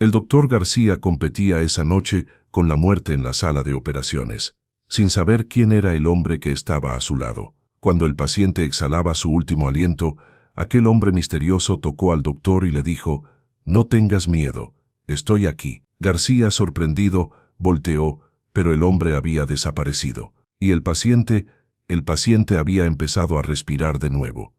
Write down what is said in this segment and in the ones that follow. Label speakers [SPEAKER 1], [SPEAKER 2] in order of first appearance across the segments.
[SPEAKER 1] El doctor García competía esa noche con la muerte en la sala de operaciones, sin saber quién era el hombre que estaba a su lado. Cuando el paciente exhalaba su último aliento, aquel hombre misterioso tocó al doctor y le dijo: «No tengas miedo, estoy aquí». García, sorprendido, volteó, pero el hombre había desaparecido. Y el paciente había empezado a respirar de nuevo.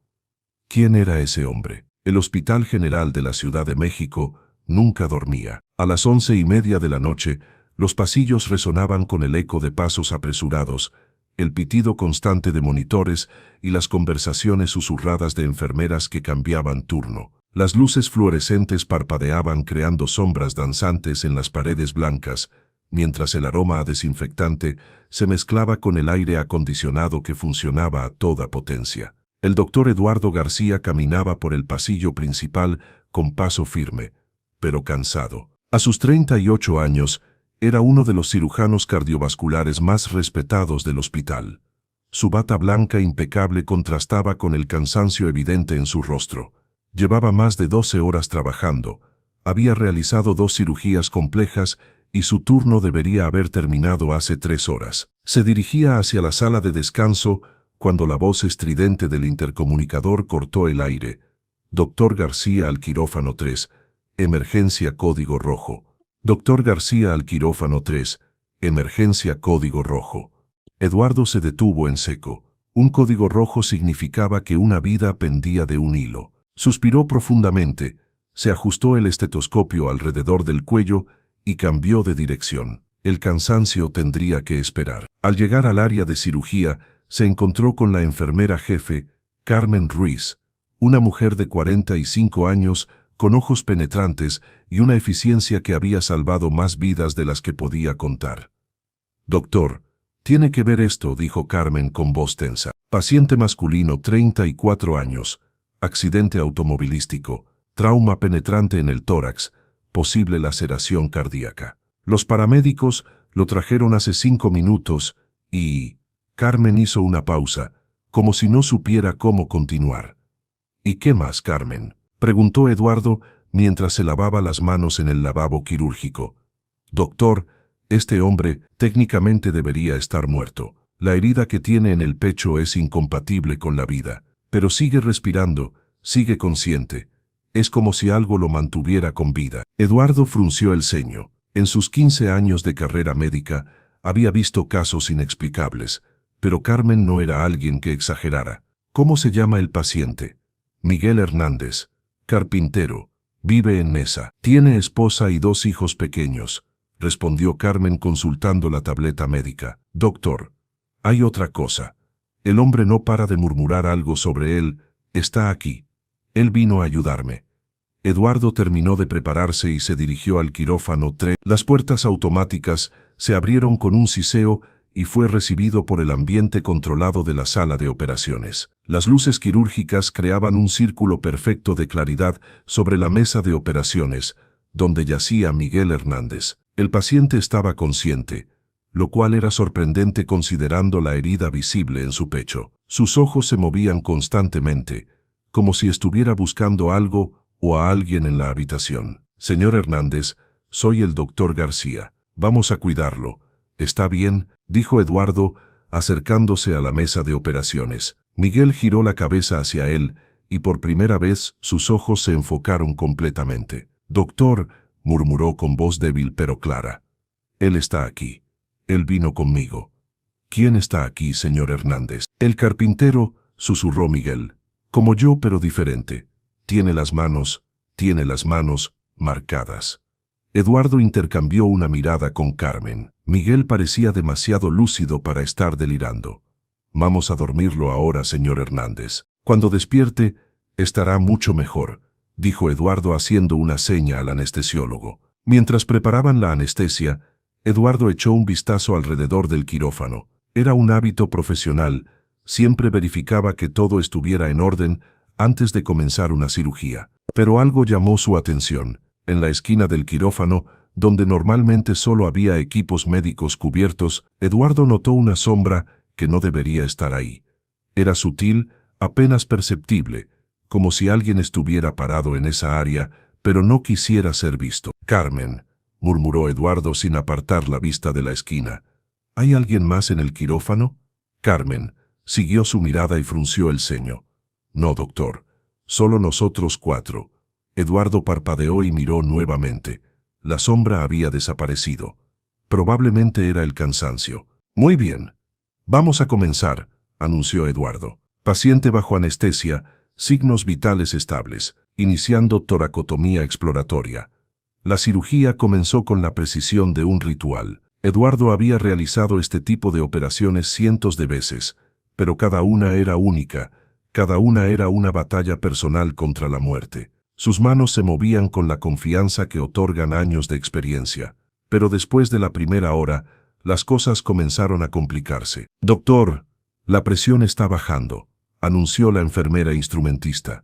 [SPEAKER 1] ¿Quién era ese hombre? El Hospital General de la Ciudad de México nunca dormía. A las 11:30 de la noche, los pasillos resonaban con el eco de pasos apresurados, el pitido constante de monitores y las conversaciones susurradas de enfermeras que cambiaban turno. Las luces fluorescentes parpadeaban creando sombras danzantes en las paredes blancas, mientras el aroma a desinfectante se mezclaba con el aire acondicionado que funcionaba a toda potencia. El doctor Eduardo García caminaba por el pasillo principal con paso firme, pero cansado. A sus 38 años, era uno de los cirujanos cardiovasculares más respetados del hospital. Su bata blanca impecable contrastaba con el cansancio evidente en su rostro. Llevaba más de 12 horas trabajando, había realizado 2 cirugías complejas y su turno debería haber terminado hace 3 horas. Se dirigía hacia la sala de descanso cuando la voz estridente del intercomunicador cortó el aire. «Doctor García al quirófano 3, emergencia código rojo». «Doctor García al quirófano 3, emergencia código rojo». Eduardo se detuvo en seco. Un código rojo significaba que una vida pendía de un hilo. Suspiró profundamente, se ajustó el estetoscopio alrededor del cuello y cambió de dirección. El cansancio tendría que esperar. Al llegar al área de cirugía, se encontró con la enfermera jefe, Carmen Ruiz, una mujer de 45 años, con ojos penetrantes y una eficiencia que había salvado más vidas de las que podía contar. «Doctor, tiene que ver esto», dijo Carmen con voz tensa. «Paciente masculino, 34 años, accidente automovilístico, trauma penetrante en el tórax, posible laceración cardíaca. Los paramédicos lo trajeron hace 5 minutos y...». Carmen hizo una pausa, como si no supiera cómo continuar. «¿Y qué más, Carmen?», preguntó Eduardo mientras se lavaba las manos en el lavabo quirúrgico. «Doctor, este hombre técnicamente debería estar muerto. La herida que tiene en el pecho es incompatible con la vida, pero sigue respirando, sigue consciente. Es como si algo lo mantuviera con vida». Eduardo frunció el ceño. En sus 15 años de carrera médica había visto casos inexplicables, pero Carmen no era alguien que exagerara. «¿Cómo se llama el paciente?» «Miguel Hernández, carpintero, vive en Mesa. Tiene esposa y 2 hijos pequeños», respondió Carmen consultando la tableta médica. «Doctor, hay otra cosa. El hombre no para de murmurar algo sobre él. Está aquí. Él vino a ayudarme». Eduardo terminó de prepararse y se dirigió al quirófano 3. Las puertas automáticas se abrieron con un siseo y fue recibido por el ambiente controlado de la sala de operaciones. Las luces quirúrgicas creaban un círculo perfecto de claridad sobre la mesa de operaciones, donde yacía Miguel Hernández. El paciente estaba consciente, lo cual era sorprendente considerando la herida visible en su pecho. Sus ojos se movían constantemente, como si estuviera buscando algo o a alguien en la habitación. «Señor Hernández, soy el doctor García. Vamos a cuidarlo. ¿Está bien?», dijo Eduardo, acercándose a la mesa de operaciones. Miguel giró la cabeza hacia él, y por primera vez sus ojos se enfocaron completamente. «Doctor», murmuró con voz débil pero clara. «Él está aquí. Él vino conmigo». «¿Quién está aquí, señor Hernández?» «El carpintero», susurró Miguel. «Como yo, pero diferente. Tiene las manos marcadas». Eduardo intercambió una mirada con Carmen. Miguel parecía demasiado lúcido para estar delirando. «Vamos a dormirlo ahora, señor Hernández. Cuando despierte, estará mucho mejor», dijo Eduardo haciendo una seña al anestesiólogo. Mientras preparaban la anestesia, Eduardo echó un vistazo alrededor del quirófano. Era un hábito profesional. Siempre verificaba que todo estuviera en orden antes de comenzar una cirugía. Pero algo llamó su atención. En la esquina del quirófano, donde normalmente solo había equipos médicos cubiertos, Eduardo notó una sombra que no debería estar ahí. Era sutil, apenas perceptible, como si alguien estuviera parado en esa área, pero no quisiera ser visto. Carmen, murmuró Eduardo sin apartar la vista de la esquina. ¿Hay alguien más en el quirófano? Carmen siguió su mirada y frunció el ceño. No, doctor. Solo nosotros 4. Eduardo parpadeó y miró nuevamente. La sombra había desaparecido. Probablemente era el cansancio. Muy bien. Vamos a comenzar, anunció Eduardo. Paciente bajo anestesia, signos vitales estables, iniciando toracotomía exploratoria. La cirugía comenzó con la precisión de un ritual. Eduardo había realizado este tipo de operaciones cientos de veces, pero cada una era única, cada una era una batalla personal contra la muerte. Sus manos se movían con la confianza que otorgan años de experiencia. Pero después de la primera hora, las cosas comenzaron a complicarse. Doctor, la presión está bajando, anunció la enfermera instrumentista.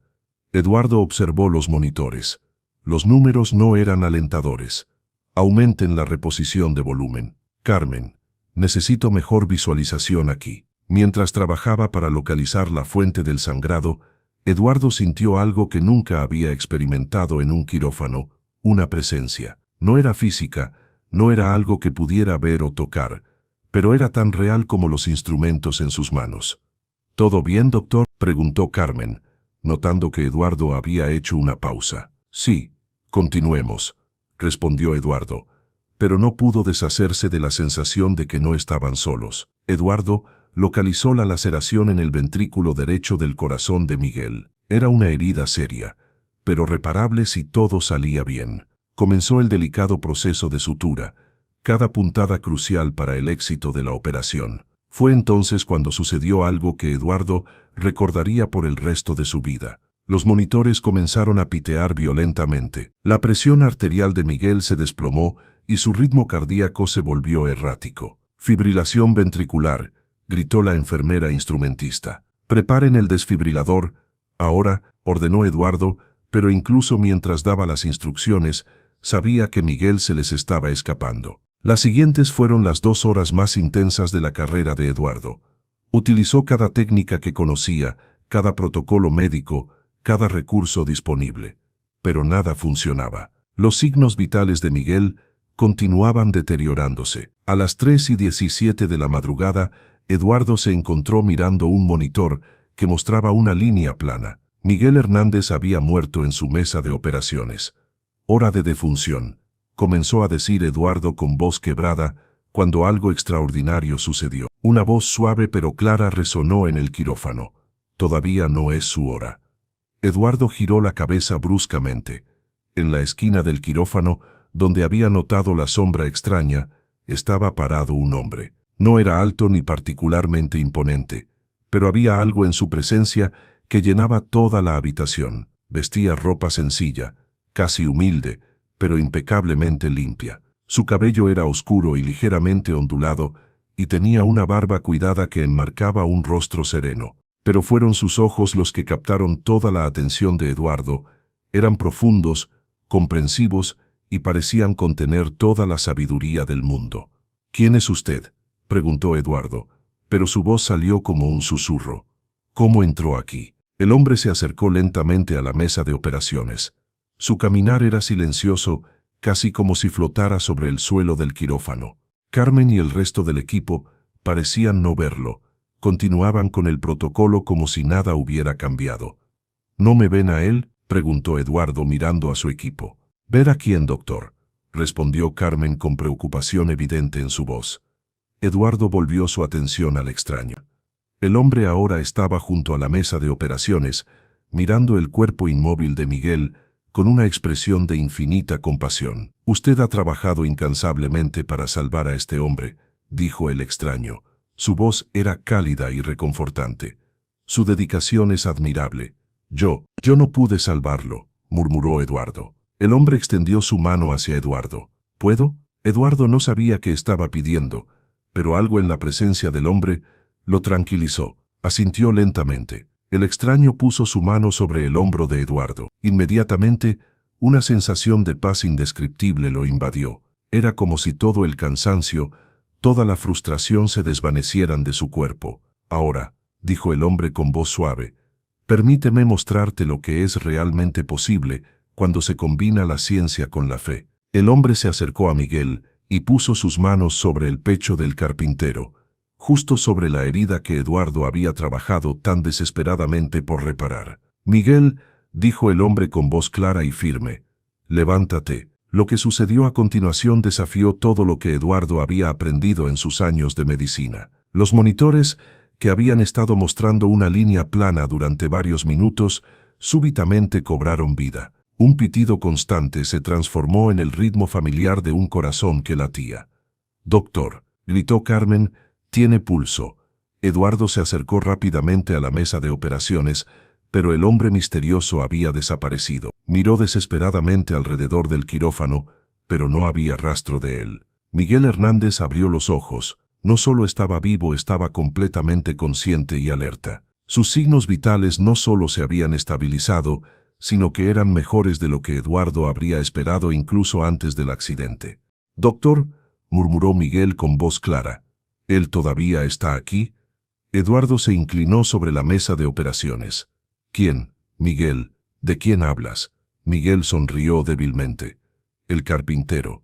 [SPEAKER 1] Eduardo observó los monitores. Los números no eran alentadores. Aumenten la reposición de volumen. Carmen, necesito mejor visualización aquí. Mientras trabajaba para localizar la fuente del sangrado, Eduardo sintió algo que nunca había experimentado en un quirófano, una presencia. No era física, no era algo que pudiera ver o tocar, pero era tan real como los instrumentos en sus manos. ¿Todo bien, doctor?, preguntó Carmen, notando que Eduardo había hecho una pausa. Sí, continuemos, respondió Eduardo, pero no pudo deshacerse de la sensación de que no estaban solos. Eduardo localizó la laceración en el ventrículo derecho del corazón de Miguel. Era una herida seria, pero reparable si todo salía bien. Comenzó el delicado proceso de sutura, cada puntada crucial para el éxito de la operación. Fue entonces cuando sucedió algo que Eduardo recordaría por el resto de su vida. Los monitores comenzaron a pitear violentamente. La presión arterial de Miguel se desplomó y su ritmo cardíaco se volvió errático. Fibrilación ventricular, gritó la enfermera instrumentista. Preparen el desfibrilador. Ahora, ordenó Eduardo, pero incluso mientras daba las instrucciones, sabía que Miguel se les estaba escapando. Las siguientes fueron las 2 horas más intensas de la carrera de Eduardo. Utilizó cada técnica que conocía, cada protocolo médico, cada recurso disponible. Pero nada funcionaba. Los signos vitales de Miguel continuaban deteriorándose. A las 3:17 de la madrugada, Eduardo se encontró mirando un monitor que mostraba una línea plana. Miguel Hernández había muerto en su mesa de operaciones. Hora de defunción, comenzó a decir Eduardo con voz quebrada, cuando algo extraordinario sucedió. Una voz suave pero clara resonó en el quirófano. Todavía no es su hora. Eduardo giró la cabeza bruscamente. En la esquina del quirófano, donde había notado la sombra extraña, estaba parado un hombre. No era alto ni particularmente imponente, pero había algo en su presencia que llenaba toda la habitación. Vestía ropa sencilla, casi humilde, pero impecablemente limpia. Su cabello era oscuro y ligeramente ondulado, y tenía una barba cuidada que enmarcaba un rostro sereno. Pero fueron sus ojos los que captaron toda la atención de Eduardo. Eran profundos, comprensivos, y parecían contener toda la sabiduría del mundo. ¿Quién es usted?, preguntó Eduardo, pero su voz salió como un susurro. ¿Cómo entró aquí? El hombre se acercó lentamente a la mesa de operaciones. Su caminar era silencioso, casi como si flotara sobre el suelo del quirófano. Carmen y el resto del equipo parecían no verlo. Continuaban con el protocolo como si nada hubiera cambiado. ¿No me ven a él?, preguntó Eduardo mirando a su equipo. ¿Ver a quién, doctor?, respondió Carmen con preocupación evidente en su voz. Eduardo volvió su atención al extraño. El hombre ahora estaba junto a la mesa de operaciones, mirando el cuerpo inmóvil de Miguel, con una expresión de infinita compasión. «Usted ha trabajado incansablemente para salvar a este hombre», dijo el extraño. Su voz era cálida y reconfortante. «Su dedicación es admirable. Yo no pude salvarlo», murmuró Eduardo. El hombre extendió su mano hacia Eduardo. «¿Puedo?». Eduardo no sabía qué estaba pidiendo, pero algo en la presencia del hombre lo tranquilizó. Asintió lentamente. El extraño puso su mano sobre el hombro de Eduardo. Inmediatamente, una sensación de paz indescriptible lo invadió. Era como si todo el cansancio, toda la frustración se desvanecieran de su cuerpo. «Ahora», dijo el hombre con voz suave, «permíteme mostrarte lo que es realmente posible cuando se combina la ciencia con la fe. El hombre se acercó a Miguel y puso sus manos sobre el pecho del carpintero, justo sobre la herida que Eduardo había trabajado tan desesperadamente por reparar. «Miguel», dijo el hombre con voz clara y firme, «levántate». Lo que sucedió a continuación desafió todo lo que Eduardo había aprendido en sus años de medicina. Los monitores, que habían estado mostrando una línea plana durante varios minutos, súbitamente cobraron vida. Un pitido constante se transformó en el ritmo familiar de un corazón que latía. «Doctor», gritó Carmen, «tiene pulso». Eduardo se acercó rápidamente a la mesa de operaciones, pero el hombre misterioso había desaparecido. Miró desesperadamente alrededor del quirófano, pero no había rastro de él. Miguel Hernández abrió los ojos. No solo estaba vivo, estaba completamente consciente y alerta. Sus signos vitales no solo se habían estabilizado, sino que eran mejores de lo que Eduardo habría esperado incluso antes del accidente. «Doctor», murmuró Miguel con voz clara, «¿él todavía está aquí?» Eduardo se inclinó sobre la mesa de operaciones. «¿Quién, Miguel? ¿De quién hablas?» Miguel sonrió débilmente. «El carpintero.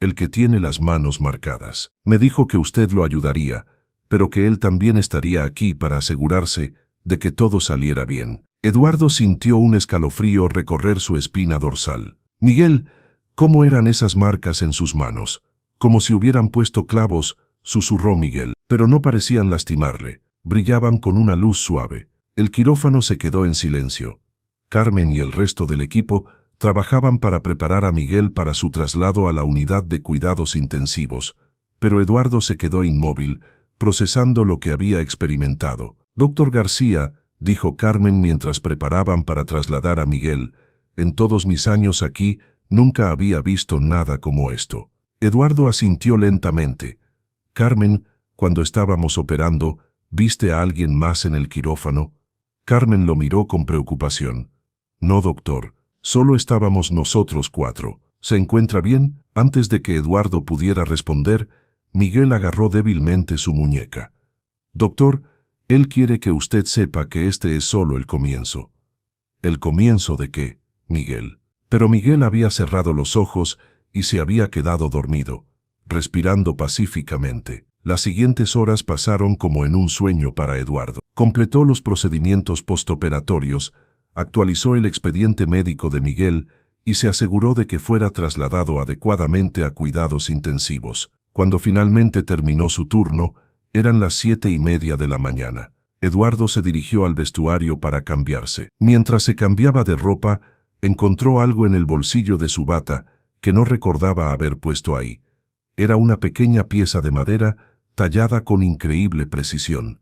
[SPEAKER 1] El que tiene las manos marcadas. Me dijo que usted lo ayudaría, pero que él también estaría aquí para asegurarse de que todo saliera bien». Eduardo sintió un escalofrío recorrer su espina dorsal. «Miguel, ¿cómo eran esas marcas en sus manos?» «Como si hubieran puesto clavos», susurró Miguel, pero no parecían lastimarle. Brillaban con una luz suave. El quirófano se quedó en silencio. Carmen y el resto del equipo trabajaban para preparar a Miguel para su traslado a la unidad de cuidados intensivos, pero Eduardo se quedó inmóvil, procesando lo que había experimentado. «Doctor García», dijo Carmen mientras preparaban para trasladar a Miguel, «en todos mis años aquí nunca había visto nada como esto». Eduardo asintió lentamente. «Carmen, cuando estábamos operando, ¿viste a alguien más en el quirófano?» Carmen lo miró con preocupación. «No, doctor, solo estábamos nosotros 4. ¿Se encuentra bien?» Antes de que Eduardo pudiera responder, Miguel agarró débilmente su muñeca. «Doctor, él quiere que usted sepa que este es solo el comienzo». «¿El comienzo de qué, Miguel?» Pero Miguel había cerrado los ojos y se había quedado dormido, respirando pacíficamente. Las siguientes horas pasaron como en un sueño para Eduardo. Completó los procedimientos postoperatorios, actualizó el expediente médico de Miguel y se aseguró de que fuera trasladado adecuadamente a cuidados intensivos. Cuando finalmente terminó su turno, eran las 7:30 de la mañana. Eduardo se dirigió al vestuario para cambiarse. Mientras se cambiaba de ropa, encontró algo en el bolsillo de su bata que no recordaba haber puesto ahí. Era una pequeña pieza de madera tallada con increíble precisión.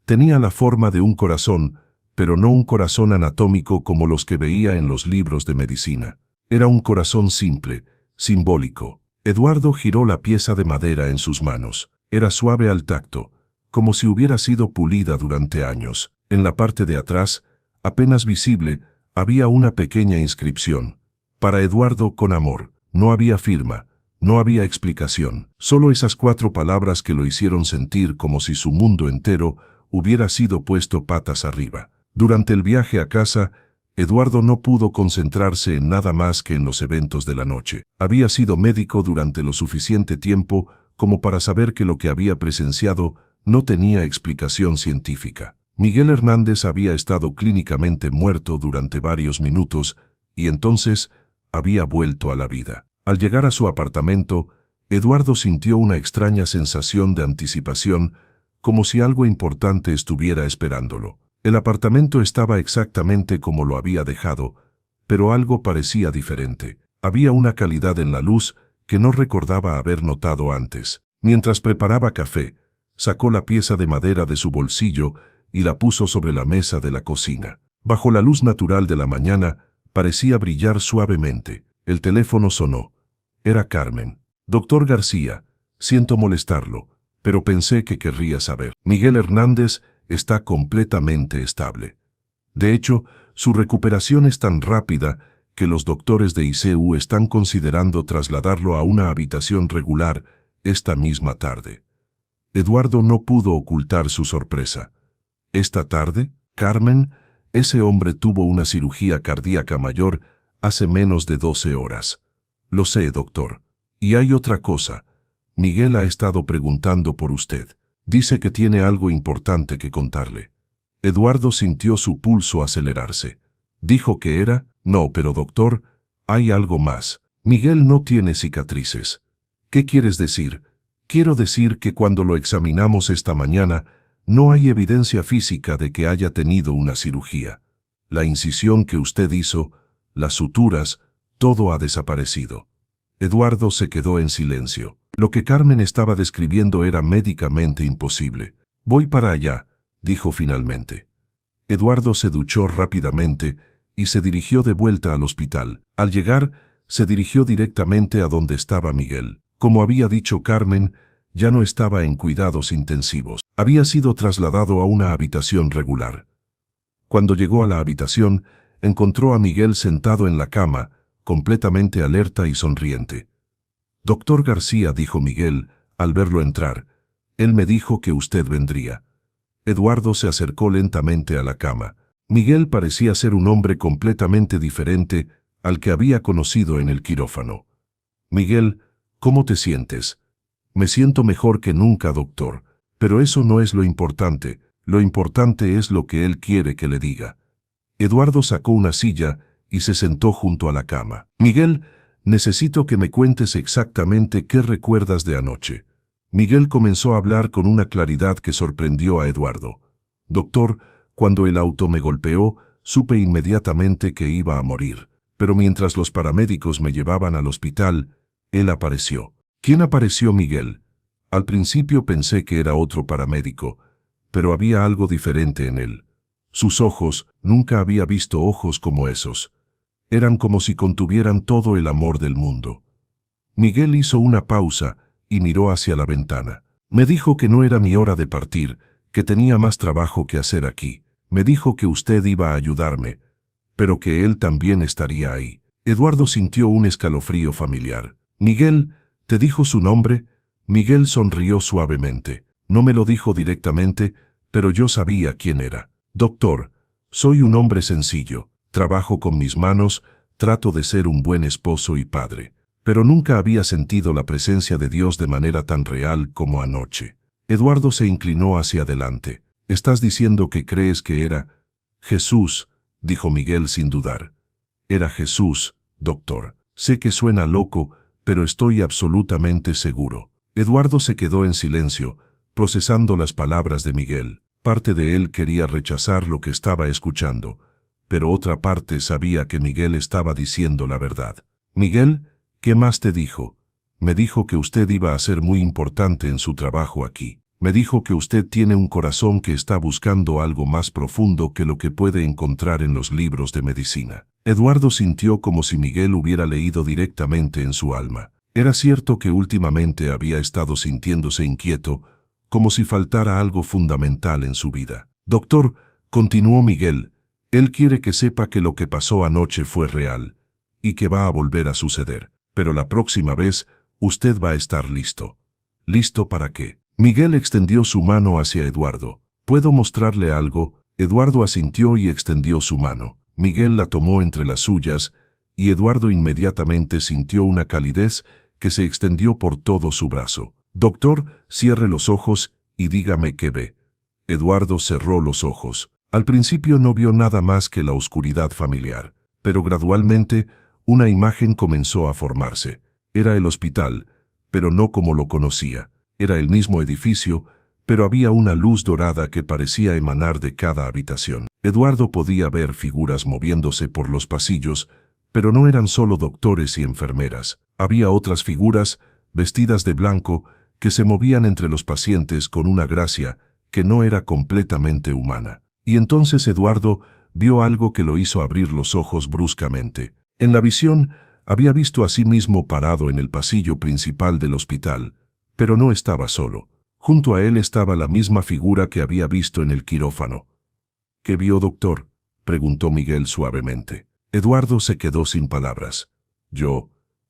[SPEAKER 1] Tenía la forma de un corazón, pero no un corazón anatómico como los que veía en los libros de medicina. Era un corazón simple, simbólico. Eduardo giró la pieza de madera en sus manos. Era suave al tacto, como si hubiera sido pulida durante años. En la parte de atrás, apenas visible, había una pequeña inscripción. «Para Eduardo con amor». No había firma. No había explicación, solo esas 4 palabras que lo hicieron sentir como si su mundo entero hubiera sido puesto patas arriba. Durante el viaje a casa, Eduardo no pudo concentrarse en nada más que en los eventos de la noche. Había sido médico durante lo suficiente tiempo como para saber que lo que había presenciado no tenía explicación científica. Miguel Hernández había estado clínicamente muerto durante varios minutos y entonces había vuelto a la vida. Al llegar a su apartamento, Eduardo sintió una extraña sensación de anticipación, como si algo importante estuviera esperándolo. El apartamento estaba exactamente como lo había dejado, pero algo parecía diferente. Había una calidad en la luz que no recordaba haber notado antes. Mientras preparaba café, sacó la pieza de madera de su bolsillo y la puso sobre la mesa de la cocina. Bajo la luz natural de la mañana, parecía brillar suavemente. El teléfono sonó. Era Carmen. «Doctor García, siento molestarlo, pero pensé que querría saber. Miguel Hernández está completamente estable. De hecho, su recuperación es tan rápida que los doctores de ICU están considerando trasladarlo a una habitación regular esta misma tarde». Eduardo no pudo ocultar su sorpresa. «¿Esta tarde, Carmen?» Ese hombre tuvo una cirugía cardíaca mayor Hace menos de 12 horas. Lo sé, doctor. Y hay otra cosa. Miguel ha estado preguntando por usted. Dice que tiene algo importante que contarle. Eduardo sintió su pulso acelerarse. Dijo que era, no, pero doctor, hay algo más. Miguel no tiene cicatrices. ¿Qué quieres decir? Quiero decir que cuando lo examinamos esta mañana, no hay evidencia física de que haya tenido una cirugía. La incisión que usted hizo, las suturas, todo ha desaparecido. Eduardo se quedó en silencio. Lo que Carmen estaba describiendo era médicamente imposible. Voy para allá, dijo finalmente. Eduardo se duchó rápidamente y se dirigió de vuelta al hospital. Al llegar, se dirigió directamente a donde estaba Miguel. Como había dicho Carmen, ya no estaba en cuidados intensivos. Había sido trasladado a una habitación regular. Cuando llegó a la habitación, encontró a Miguel sentado en la cama, completamente alerta y sonriente. «Doctor García», dijo Miguel, al verlo entrar, «él me dijo que usted vendría». Eduardo se acercó lentamente a la cama. Miguel parecía ser un hombre completamente diferente al que había conocido en el quirófano. «Miguel, ¿cómo te sientes?» «Me siento mejor que nunca, doctor, pero eso no es lo importante es lo que él quiere que le diga». Eduardo sacó una silla y se sentó junto a la cama. «Miguel, necesito que me cuentes exactamente qué recuerdas de anoche». Miguel comenzó a hablar con una claridad que sorprendió a Eduardo. «Doctor, cuando el auto me golpeó, supe inmediatamente que iba a morir. Pero mientras los paramédicos me llevaban al hospital, él apareció». «¿Quién apareció, Miguel?» «Al principio pensé que era otro paramédico, pero había algo diferente en él. Sus ojos, nunca había visto ojos como esos. Eran como si contuvieran todo el amor del mundo». Miguel hizo una pausa y miró hacia la ventana. «Me dijo que no era mi hora de partir, que tenía más trabajo que hacer aquí. Me dijo que usted iba a ayudarme, pero que él también estaría ahí». Eduardo sintió un escalofrío familiar. «Miguel, ¿te dijo su nombre?» Miguel sonrió suavemente. «No me lo dijo directamente, pero yo sabía quién era. Doctor, soy un hombre sencillo, trabajo con mis manos, trato de ser un buen esposo y padre. Pero nunca había sentido la presencia de Dios de manera tan real como anoche». Eduardo se inclinó hacia adelante. «¿Estás diciendo que crees que era Jesús?», dijo Miguel sin dudar. «Era Jesús, doctor. Sé que suena loco, pero estoy absolutamente seguro». Eduardo se quedó en silencio, procesando las palabras de Miguel. Parte de él quería rechazar lo que estaba escuchando, pero otra parte sabía que Miguel estaba diciendo la verdad. «Miguel, ¿qué más te dijo?» «Me dijo que usted iba a ser muy importante en su trabajo aquí. Me dijo que usted tiene un corazón que está buscando algo más profundo que lo que puede encontrar en los libros de medicina». Eduardo sintió como si Miguel hubiera leído directamente en su alma. Era cierto que últimamente había estado sintiéndose inquieto, como si faltara algo fundamental en su vida. «Doctor», continuó Miguel, «él quiere que sepa que lo que pasó anoche fue real, y que va a volver a suceder. Pero la próxima vez, usted va a estar listo». «¿Listo para qué?». Miguel extendió su mano hacia Eduardo. «¿Puedo mostrarle algo?». Eduardo asintió y extendió su mano. Miguel la tomó entre las suyas, y Eduardo inmediatamente sintió una calidez que se extendió por todo su brazo. «Doctor, cierre los ojos y dígame qué ve». Eduardo cerró los ojos. Al principio no vio nada más que la oscuridad familiar, pero gradualmente una imagen comenzó a formarse. Era el hospital, pero no como lo conocía. Era el mismo edificio, pero había una luz dorada que parecía emanar de cada habitación. Eduardo podía ver figuras moviéndose por los pasillos, pero no eran solo doctores y enfermeras. Había otras figuras, vestidas de blanco, que se movían entre los pacientes con una gracia que no era completamente humana. Y entonces Eduardo vio algo que lo hizo abrir los ojos bruscamente. En la visión, había visto a sí mismo parado en el pasillo principal del hospital, pero no estaba solo. Junto a él estaba la misma figura que había visto en el quirófano. «¿Qué vio, doctor?», preguntó Miguel suavemente. Eduardo se quedó sin palabras. «Yo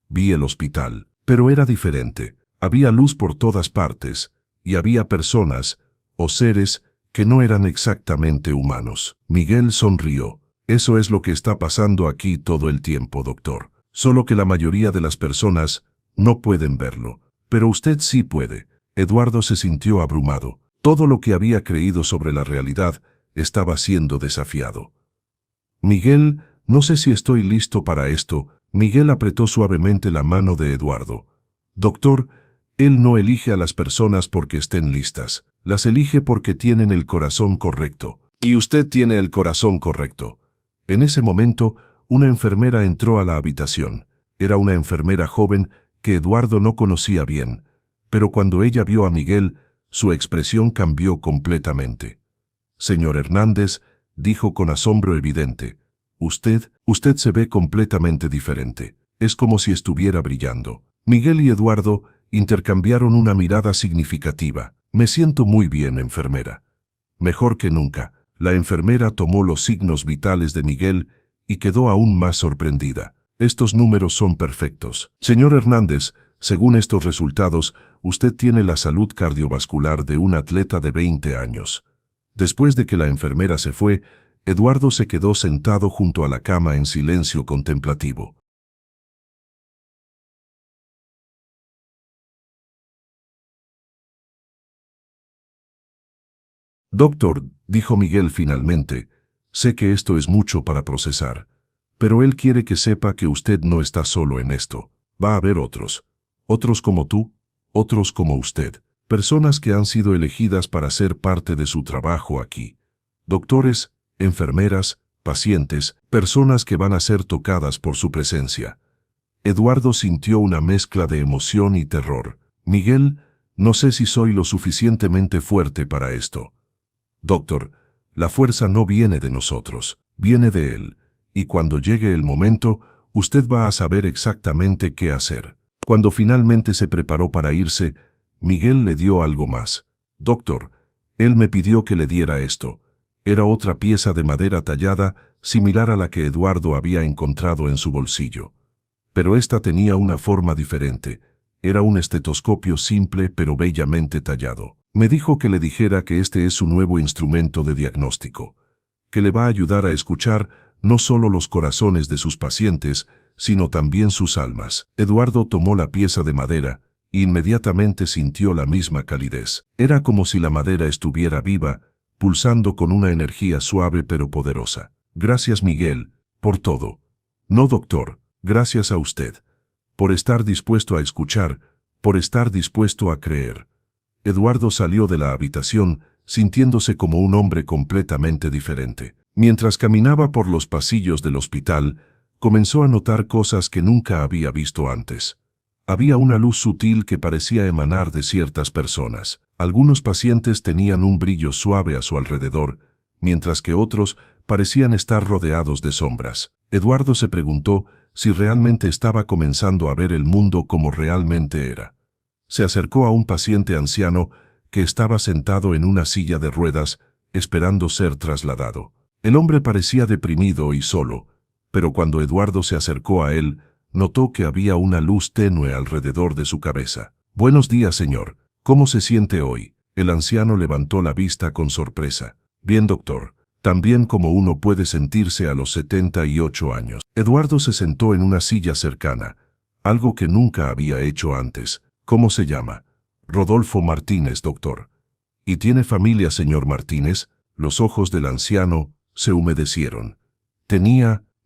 [SPEAKER 1] vi el hospital, pero era diferente. Había luz por todas partes, y había personas, o seres, que no eran exactamente humanos». Miguel sonrió. Eso es lo que está pasando aquí todo el tiempo, doctor. Solo que la mayoría de las personas no pueden verlo. Pero usted sí puede. Eduardo se sintió abrumado. Todo lo que había creído sobre la realidad estaba siendo desafiado. Miguel, no sé si estoy listo para esto. Miguel apretó suavemente la mano de Eduardo. Doctor, él no elige a las personas porque estén listas. Las elige porque tienen el corazón correcto. Y usted tiene el corazón correcto. En ese momento, una enfermera entró a la habitación. Era una enfermera joven que Eduardo no conocía bien, pero cuando ella vio a Miguel, su expresión cambió completamente. Señor Hernández, dijo con asombro evidente, usted se ve completamente diferente. Es como si estuviera brillando. Miguel y Eduardo intercambiaron una mirada significativa. Me siento muy bien, enfermera. Mejor que nunca. La enfermera tomó los signos vitales de Miguel y quedó aún más sorprendida. Estos números son perfectos. Señor Hernández, según estos resultados, usted tiene la salud cardiovascular de un atleta de 20 años. Después de que la enfermera se fue, Eduardo se quedó sentado junto a la cama en silencio contemplativo. Doctor, dijo Miguel finalmente, sé que esto es mucho para procesar, pero él quiere que sepa que usted no está solo en esto. Va a haber otros. Otros como tú, otros como usted. Personas que han sido elegidas para ser parte de su trabajo aquí. Doctores, enfermeras, pacientes, personas que van a ser tocadas por su presencia. Eduardo sintió una mezcla de emoción y terror. Miguel, no sé si soy lo suficientemente fuerte para esto. Doctor, la fuerza no viene de nosotros, viene de él, y cuando llegue el momento, usted va a saber exactamente qué hacer. Cuando finalmente se preparó para irse, Miguel le dio algo más. Doctor, él me pidió que le diera esto. Era otra pieza de madera tallada, similar a la que Eduardo había encontrado en su bolsillo. Pero esta tenía una forma diferente. Era un estetoscopio simple pero bellamente tallado. Me dijo que le dijera que este es su nuevo instrumento de diagnóstico, que le va a ayudar a escuchar no solo los corazones de sus pacientes, sino también sus almas. Eduardo tomó la pieza de madera e inmediatamente sintió la misma calidez. Era como si la madera estuviera viva, pulsando con una energía suave pero poderosa. Gracias, Miguel, por todo. No, doctor, gracias a usted. Por estar dispuesto a escuchar, por estar dispuesto a creer. Eduardo salió de la habitación, sintiéndose como un hombre completamente diferente. Mientras caminaba por los pasillos del hospital, comenzó a notar cosas que nunca había visto antes. Había una luz sutil que parecía emanar de ciertas personas. Algunos pacientes tenían un brillo suave a su alrededor, mientras que otros parecían estar rodeados de sombras. Eduardo se preguntó si realmente estaba comenzando a ver el mundo como realmente era. Se acercó a un paciente anciano que estaba sentado en una silla de ruedas, esperando ser trasladado. El hombre parecía deprimido y solo, pero cuando Eduardo se acercó a él, notó que había una luz tenue alrededor de su cabeza. «Buenos días, señor. ¿Cómo se siente hoy?» El anciano levantó la vista con sorpresa. «Bien, doctor. También como uno puede sentirse a los 78 años». Eduardo se sentó en una silla cercana, algo que nunca había hecho antes. «¿Cómo se llama?» «Rodolfo Martínez, doctor». «¿Y tiene familia, señor Martínez?» Los ojos del anciano se humedecieron.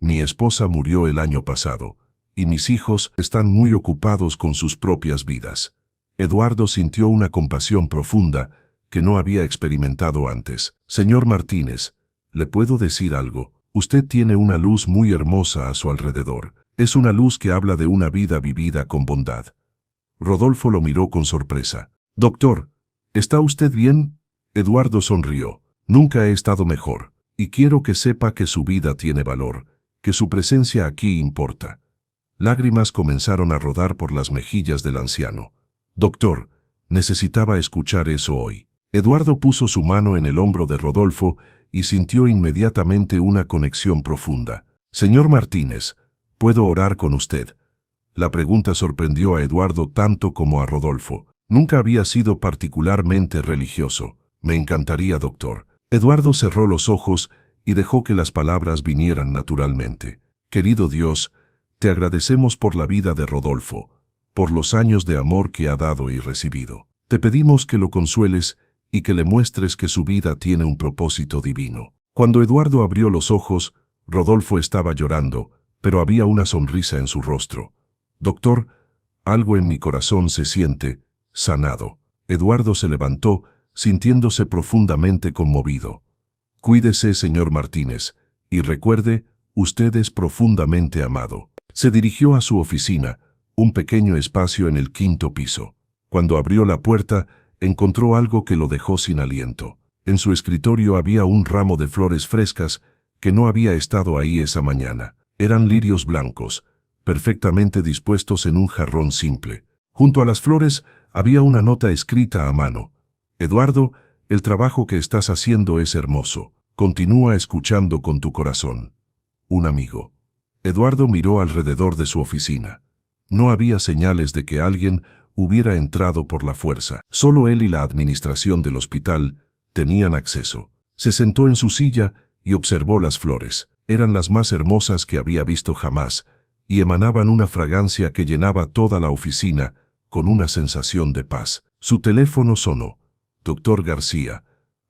[SPEAKER 1] Mi esposa murió el año pasado, y mis hijos están muy ocupados con sus propias vidas». Eduardo sintió una compasión profunda que no había experimentado antes. «Señor Martínez, ¿le puedo decir algo? Usted tiene una luz muy hermosa a su alrededor. Es una luz que habla de una vida vivida con bondad». Rodolfo lo miró con sorpresa. «Doctor, ¿está usted bien?» Eduardo sonrió. «Nunca he estado mejor, y quiero que sepa que su vida tiene valor, que su presencia aquí importa». Lágrimas comenzaron a rodar por las mejillas del anciano. «Doctor, necesitaba escuchar eso hoy». Eduardo puso su mano en el hombro de Rodolfo y sintió inmediatamente una conexión profunda. «Señor Martínez, ¿puedo orar con usted?» La pregunta sorprendió a Eduardo tanto como a Rodolfo. Nunca había sido particularmente religioso. «Me encantaría, doctor». Eduardo cerró los ojos y dejó que las palabras vinieran naturalmente. Querido Dios, te agradecemos por la vida de Rodolfo, por los años de amor que ha dado y recibido. Te pedimos que lo consueles y que le muestres que su vida tiene un propósito divino. Cuando Eduardo abrió los ojos, Rodolfo estaba llorando, pero había una sonrisa en su rostro. Doctor, algo en mi corazón se siente sanado. Eduardo se levantó, sintiéndose profundamente conmovido. Cuídese, señor Martínez, y recuerde, usted es profundamente amado. Se dirigió a su oficina, un pequeño espacio en el 5º piso. Cuando abrió la puerta, encontró algo que lo dejó sin aliento. En su escritorio había un ramo de flores frescas que no había estado ahí esa mañana. Eran lirios blancos, perfectamente dispuestos en un jarrón simple. Junto a las flores había una nota escrita a mano. Eduardo, el trabajo que estás haciendo es hermoso. Continúa escuchando con tu corazón. Un amigo. Eduardo miró alrededor de su oficina. No había señales de que alguien hubiera entrado por la fuerza. Solo él y la administración del hospital tenían acceso. Se sentó en su silla y observó las flores. Eran las más hermosas que había visto jamás, y emanaban una fragancia que llenaba toda la oficina con una sensación de paz. Su teléfono sonó. Doctor García.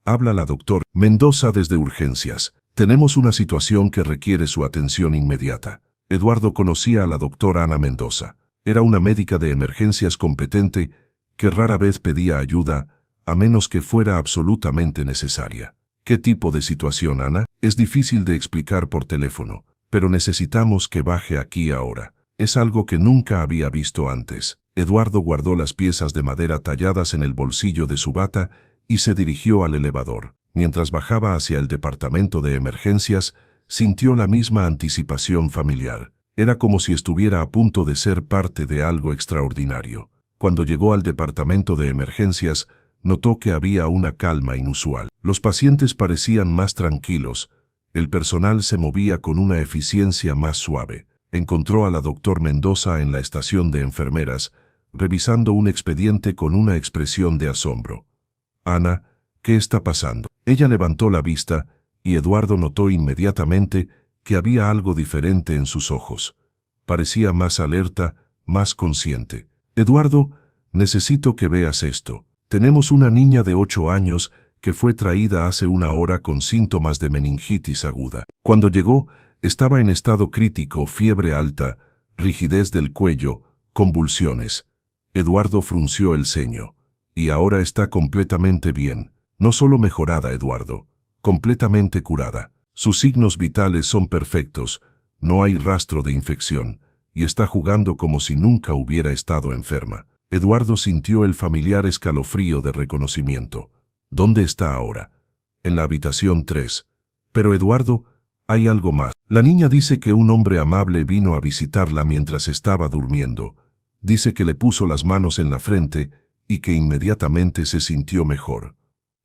[SPEAKER 1] Habla la doctor Mendoza desde urgencias. Tenemos una situación que requiere su atención inmediata. Eduardo conocía a la doctora Ana Mendoza. Era una médica de emergencias competente que rara vez pedía ayuda, a menos que fuera absolutamente necesaria. ¿Qué tipo de situación, Ana? Es difícil de explicar por teléfono, pero necesitamos que baje aquí ahora. Es algo que nunca había visto antes. Eduardo guardó las piezas de madera talladas en el bolsillo de su bata y se dirigió al elevador. Mientras bajaba hacia el departamento de emergencias, sintió la misma anticipación familiar. Era como si estuviera a punto de ser parte de algo extraordinario. Cuando llegó al departamento de emergencias, notó que había una calma inusual. Los pacientes parecían más tranquilos. El personal se movía con una eficiencia más suave. Encontró a la doctora Mendoza en la estación de enfermeras, revisando un expediente con una expresión de asombro. Ana, ¿qué está pasando? Ella levantó la vista, y Eduardo notó inmediatamente que había algo diferente en sus ojos. Parecía más alerta, más consciente. Eduardo, necesito que veas esto. Tenemos una niña de 8 años que fue traída hace una hora con síntomas de meningitis aguda. Cuando llegó, estaba en estado crítico, fiebre alta, rigidez del cuello, convulsiones. Eduardo frunció el ceño. Y ahora está completamente bien. No solo mejorada, Eduardo, completamente curada. Sus signos vitales son perfectos, no hay rastro de infección, y está jugando como si nunca hubiera estado enferma. Eduardo sintió el familiar escalofrío de reconocimiento. ¿Dónde está ahora? En la habitación 3. Pero Eduardo, hay algo más. La niña dice que un hombre amable vino a visitarla mientras estaba durmiendo. Dice que le puso las manos en la frente y que inmediatamente se sintió mejor.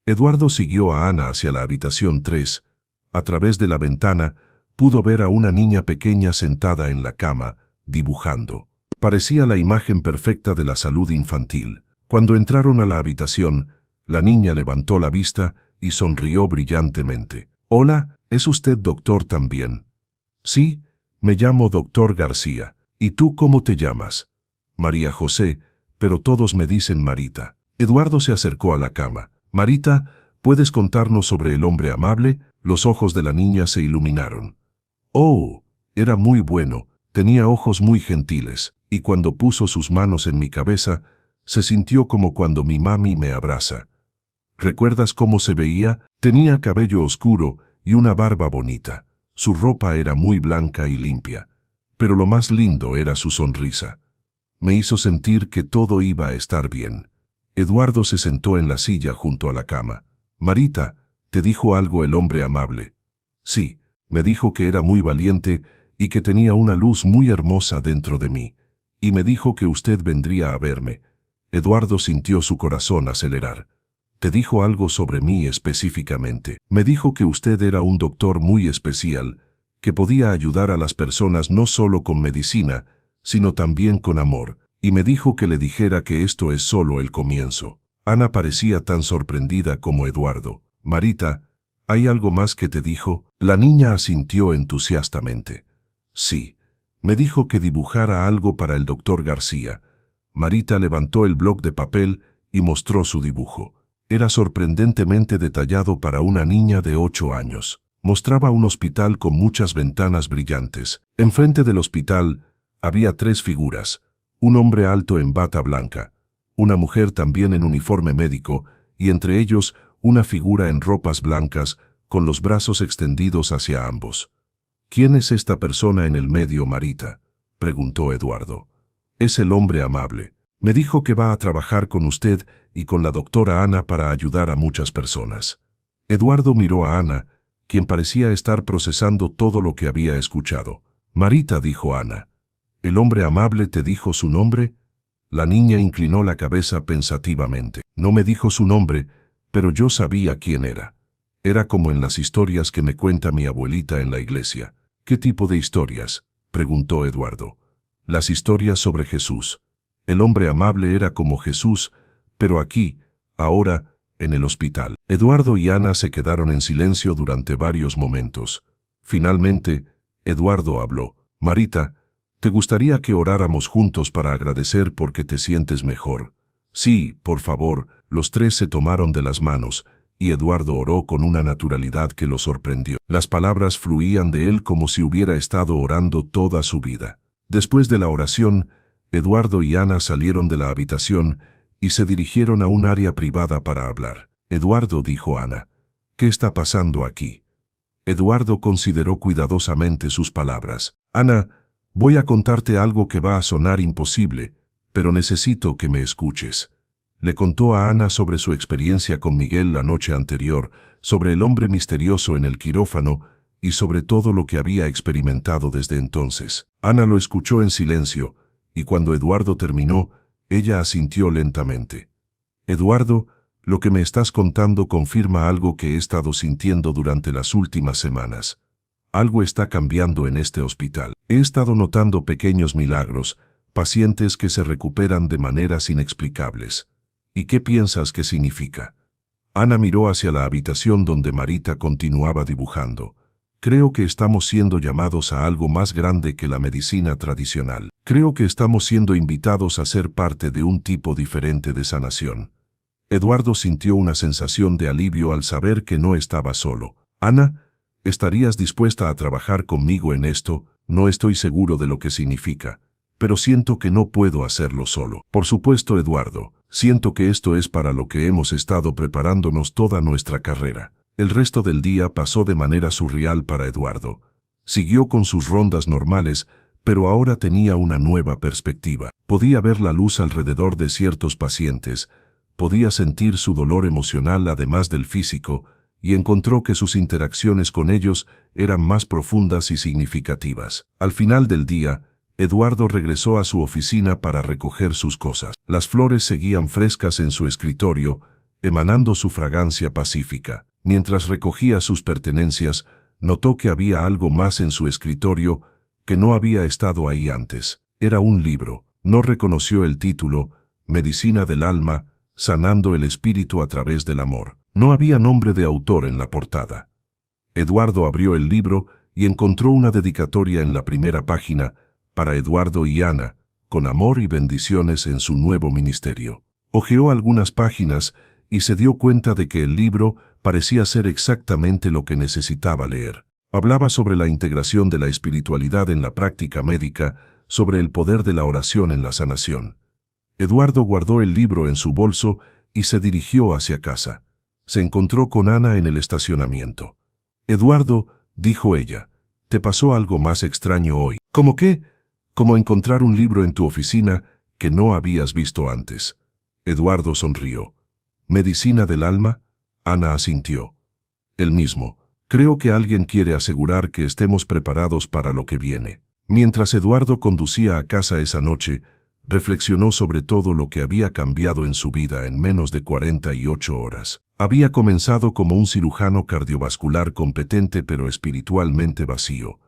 [SPEAKER 1] Eduardo siguió a Ana hacia la habitación 3. A través de la ventana, pudo ver a una niña pequeña sentada en la cama, dibujando. Parecía la imagen perfecta de la salud infantil. Cuando entraron a la habitación, la niña levantó la vista y sonrió brillantemente. Hola, ¿es usted doctor también? Sí, me llamo doctor García. ¿Y tú cómo te llamas? María José, pero todos me dicen Marita. Eduardo se acercó a la cama. Marita, ¿puedes contarnos sobre el hombre amable? Los ojos de la niña se iluminaron. Oh, era muy bueno, tenía ojos muy gentiles, y cuando puso sus manos en mi cabeza, se sintió como cuando mi mami me abraza. ¿Recuerdas cómo se veía? Tenía cabello oscuro y una barba bonita. Su ropa era muy blanca y limpia, pero lo más lindo era su sonrisa. Me hizo sentir que todo iba a estar bien. Eduardo se sentó en la silla junto a la cama. Marita, ¿te dijo algo el hombre amable? Sí, me dijo que era muy valiente y que tenía una luz muy hermosa dentro de mí. Y me dijo que usted vendría a verme. Eduardo sintió su corazón acelerar. ¿Te dijo algo sobre mí específicamente? Me dijo que usted era un doctor muy especial, que podía ayudar a las personas no solo con medicina, sino también con amor, y me dijo que le dijera que esto es solo el comienzo. Ana parecía tan sorprendida como Eduardo. Marita, ¿Hay algo más que te dijo? La niña asintió entusiastamente. Sí. Me dijo que dibujara algo para el doctor García. Marita levantó el bloc de papel y mostró su dibujo. Era sorprendentemente detallado para una niña de 8 años. Mostraba un hospital con muchas ventanas brillantes. Enfrente del hospital había 3 figuras. Un hombre alto en bata blanca, una mujer también en uniforme médico, y entre ellos una figura en ropas blancas con los brazos extendidos hacia ambos. ¿Quién es esta persona en el medio, Marita?, preguntó Eduardo. Es el hombre amable. Me dijo que va a trabajar con usted y con la doctora Ana para ayudar a muchas personas. Eduardo miró a Ana, quien parecía estar procesando todo lo que había escuchado. Marita, dijo Ana. ¿El hombre amable te dijo su nombre? La niña inclinó la cabeza pensativamente. No me dijo su nombre, pero yo sabía quién era. Era como en las historias que me cuenta mi abuelita en la iglesia. ¿Qué tipo de historias?, preguntó Eduardo. Las historias sobre Jesús. El hombre amable era como Jesús, pero aquí, ahora, en el hospital. Eduardo y Ana se quedaron en silencio durante varios momentos. Finalmente, Eduardo habló. Marita, ¿te gustaría que oráramos juntos para agradecer porque te sientes mejor? Sí, por favor. Los 3 se tomaron de las manos, y Eduardo oró con una naturalidad que lo sorprendió. Las palabras fluían de él como si hubiera estado orando toda su vida. Después de la oración, Eduardo y Ana salieron de la habitación y se dirigieron a un área privada para hablar. Eduardo, dijo Ana, ¿qué está pasando aquí? Eduardo consideró cuidadosamente sus palabras. Ana, voy a contarte algo que va a sonar imposible, pero necesito que me escuches. Le contó a Ana sobre su experiencia con Miguel la noche anterior, sobre el hombre misterioso en el quirófano y sobre todo lo que había experimentado desde entonces. Ana lo escuchó en silencio, y cuando Eduardo terminó, ella asintió lentamente. Eduardo, lo que me estás contando confirma algo que he estado sintiendo durante las últimas semanas. Algo está cambiando en este hospital. He estado notando pequeños milagros, pacientes que se recuperan de maneras inexplicables. ¿Y qué piensas que significa? Ana miró hacia la habitación donde Marita continuaba dibujando. Creo que estamos siendo llamados a algo más grande que la medicina tradicional. Creo que estamos siendo invitados a ser parte de un tipo diferente de sanación. Eduardo sintió una sensación de alivio al saber que no estaba solo. Ana, ¿estarías dispuesta a trabajar conmigo en esto? No estoy seguro de lo que significa, pero siento que no puedo hacerlo solo. Por supuesto, Eduardo, siento que esto es para lo que hemos estado preparándonos toda nuestra carrera. El resto del día pasó de manera surreal para Eduardo. Siguió con sus rondas normales, pero ahora tenía una nueva perspectiva. Podía ver la luz alrededor de ciertos pacientes, podía sentir su dolor emocional además del físico, y encontró que sus interacciones con ellos eran más profundas y significativas. Al final del día, Eduardo regresó a su oficina para recoger sus cosas. Las flores seguían frescas en su escritorio, emanando su fragancia pacífica. Mientras recogía sus pertenencias, notó que había algo más en su escritorio que no había estado ahí antes. Era un libro. No reconoció el título, Medicina del alma, sanando el espíritu a través del amor. No había nombre de autor en la portada. Eduardo abrió el libro y encontró una dedicatoria en la primera página para Eduardo y Ana, con amor y bendiciones en su nuevo ministerio. Hojeó algunas páginas y se dio cuenta de que el libro parecía ser exactamente lo que necesitaba leer. Hablaba sobre la integración de la espiritualidad en la práctica médica, sobre el poder de la oración en la sanación. Eduardo guardó el libro en su bolso y se dirigió hacia casa. Se encontró con Ana en el estacionamiento. Eduardo, dijo ella, ¿te pasó algo más extraño hoy? ¿Cómo qué? Como encontrar un libro en tu oficina que no habías visto antes. Eduardo sonrió. ¿Medicina del alma? Ana asintió. El mismo. Creo que alguien quiere asegurar que estemos preparados para lo que viene. Mientras Eduardo conducía a casa esa noche, reflexionó sobre todo lo que había cambiado en su vida en menos de 48 horas. Había comenzado como un cirujano cardiovascular competente pero espiritualmente vacío,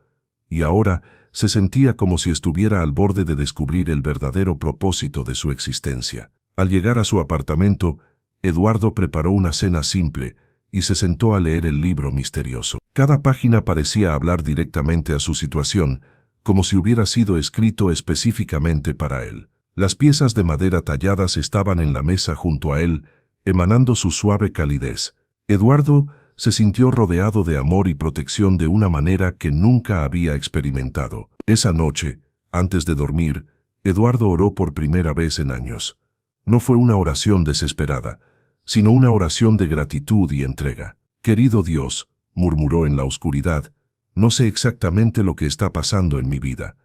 [SPEAKER 1] y ahora se sentía como si estuviera al borde de descubrir el verdadero propósito de su existencia. Al llegar a su apartamento, Eduardo preparó una cena simple y se sentó a leer el libro misterioso. Cada página parecía hablar directamente a su situación, como si hubiera sido escrito específicamente para él. Las piezas de madera talladas estaban en la mesa junto a él, emanando su suave calidez. Eduardo se sintió rodeado de amor y protección de una manera que nunca había experimentado. Esa noche, antes de dormir, Eduardo oró por primera vez en años. No fue una oración desesperada, sino una oración de gratitud y entrega. «Querido Dios», murmuró en la oscuridad, «no sé exactamente lo que está pasando en mi vida,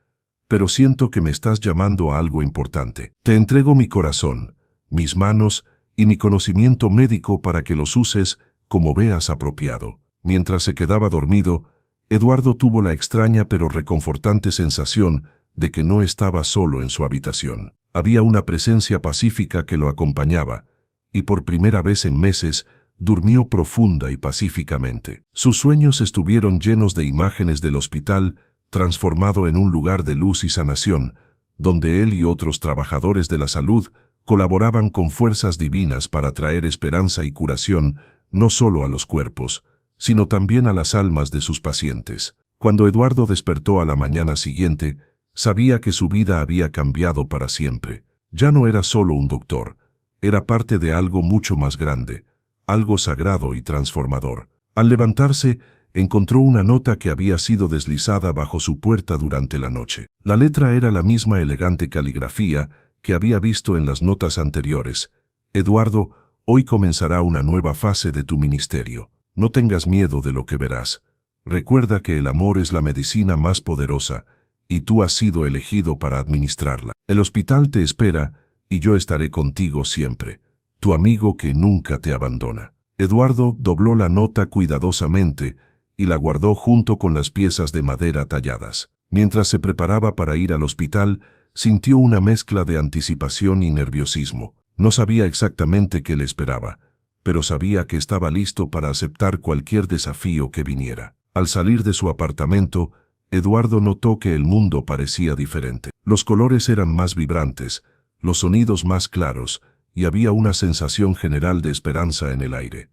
[SPEAKER 1] pero siento que me estás llamando a algo importante. Te entrego mi corazón, mis manos y mi conocimiento médico para que los uses como veas apropiado». Mientras se quedaba dormido, Eduardo tuvo la extraña pero reconfortante sensación de que no estaba solo en su habitación. Había una presencia pacífica que lo acompañaba, y por primera vez en meses durmió profunda y pacíficamente. Sus sueños estuvieron llenos de imágenes del hospital, transformado en un lugar de luz y sanación, donde él y otros trabajadores de la salud colaboraban con fuerzas divinas para traer esperanza y curación no solo a los cuerpos, sino también a las almas de sus pacientes. Cuando Eduardo despertó a la mañana siguiente, sabía que su vida había cambiado para siempre. Ya no era solo un doctor, era parte de algo mucho más grande, algo sagrado y transformador. Al levantarse, encontró una nota que había sido deslizada bajo su puerta durante la noche. La letra era la misma elegante caligrafía que había visto en las notas anteriores. «Eduardo, hoy comenzará una nueva fase de tu ministerio. No tengas miedo de lo que verás. Recuerda que el amor es la medicina más poderosa, y tú has sido elegido para administrarla. El hospital te espera, y yo estaré contigo siempre, tu amigo que nunca te abandona». Eduardo dobló la nota cuidadosamente y la guardó junto con las piezas de madera talladas. Mientras se preparaba para ir al hospital, sintió una mezcla de anticipación y nerviosismo. No sabía exactamente qué le esperaba, pero sabía que estaba listo para aceptar cualquier desafío que viniera. Al salir de su apartamento, Eduardo notó que el mundo parecía diferente. Los colores eran más vibrantes, los sonidos más claros, y había una sensación general de esperanza en el aire.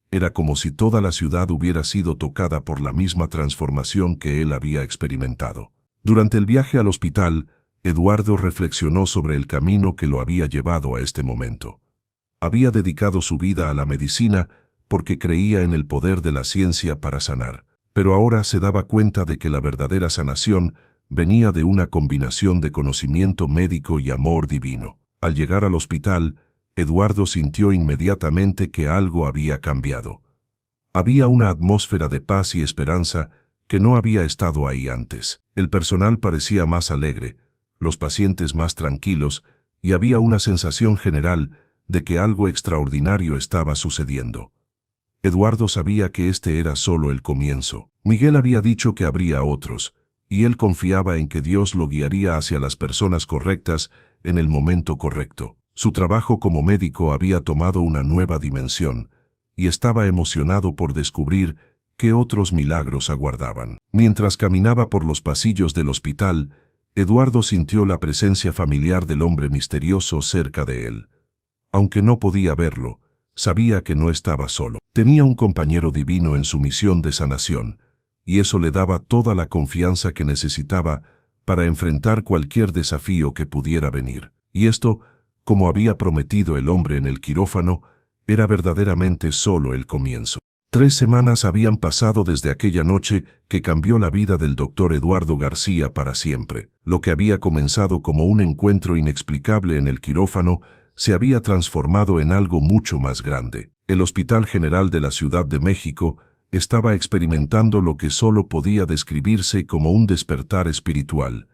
[SPEAKER 1] Era como si toda la ciudad hubiera sido tocada por la misma transformación que él había experimentado. Durante el viaje al hospital, Eduardo reflexionó sobre el camino que lo había llevado a este momento. Había dedicado su vida a la medicina porque creía en el poder de la ciencia para sanar, pero ahora se daba cuenta de que la verdadera sanación venía de una combinación de conocimiento médico y amor divino. Al llegar al hospital, Eduardo sintió inmediatamente que algo había cambiado. Había una atmósfera de paz y esperanza que no había estado ahí antes. El personal parecía más alegre, los pacientes más tranquilos, y había una sensación general de que algo extraordinario estaba sucediendo. Eduardo sabía que este era solo el comienzo. Miguel había dicho que habría otros, y él confiaba en que Dios lo guiaría hacia las personas correctas en el momento correcto. Su trabajo como médico había tomado una nueva dimensión, y estaba emocionado por descubrir qué otros milagros aguardaban. Mientras caminaba por los pasillos del hospital, Eduardo sintió la presencia familiar del hombre misterioso cerca de él. Aunque no podía verlo, sabía que no estaba solo. Tenía un compañero divino en su misión de sanación, y eso le daba toda la confianza que necesitaba para enfrentar cualquier desafío que pudiera venir. Y esto, como había prometido el hombre en el quirófano, era verdaderamente solo el comienzo. 3 semanas habían pasado desde aquella noche que cambió la vida del doctor Eduardo García para siempre. Lo que había comenzado como un encuentro inexplicable en el quirófano se había transformado en algo mucho más grande. El Hospital General de la Ciudad de México estaba experimentando lo que solo podía describirse como un despertar espiritual,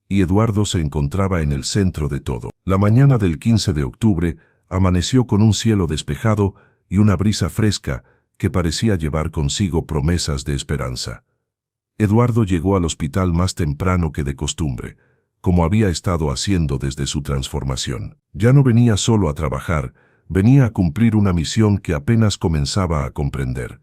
[SPEAKER 1] y Eduardo se encontraba en el centro de todo. La mañana del 15 de octubre amaneció con un cielo despejado y una brisa fresca que parecía llevar consigo promesas de esperanza. Eduardo llegó al hospital más temprano que de costumbre, como había estado haciendo desde su transformación. Ya no venía solo a trabajar, venía a cumplir una misión que apenas comenzaba a comprender.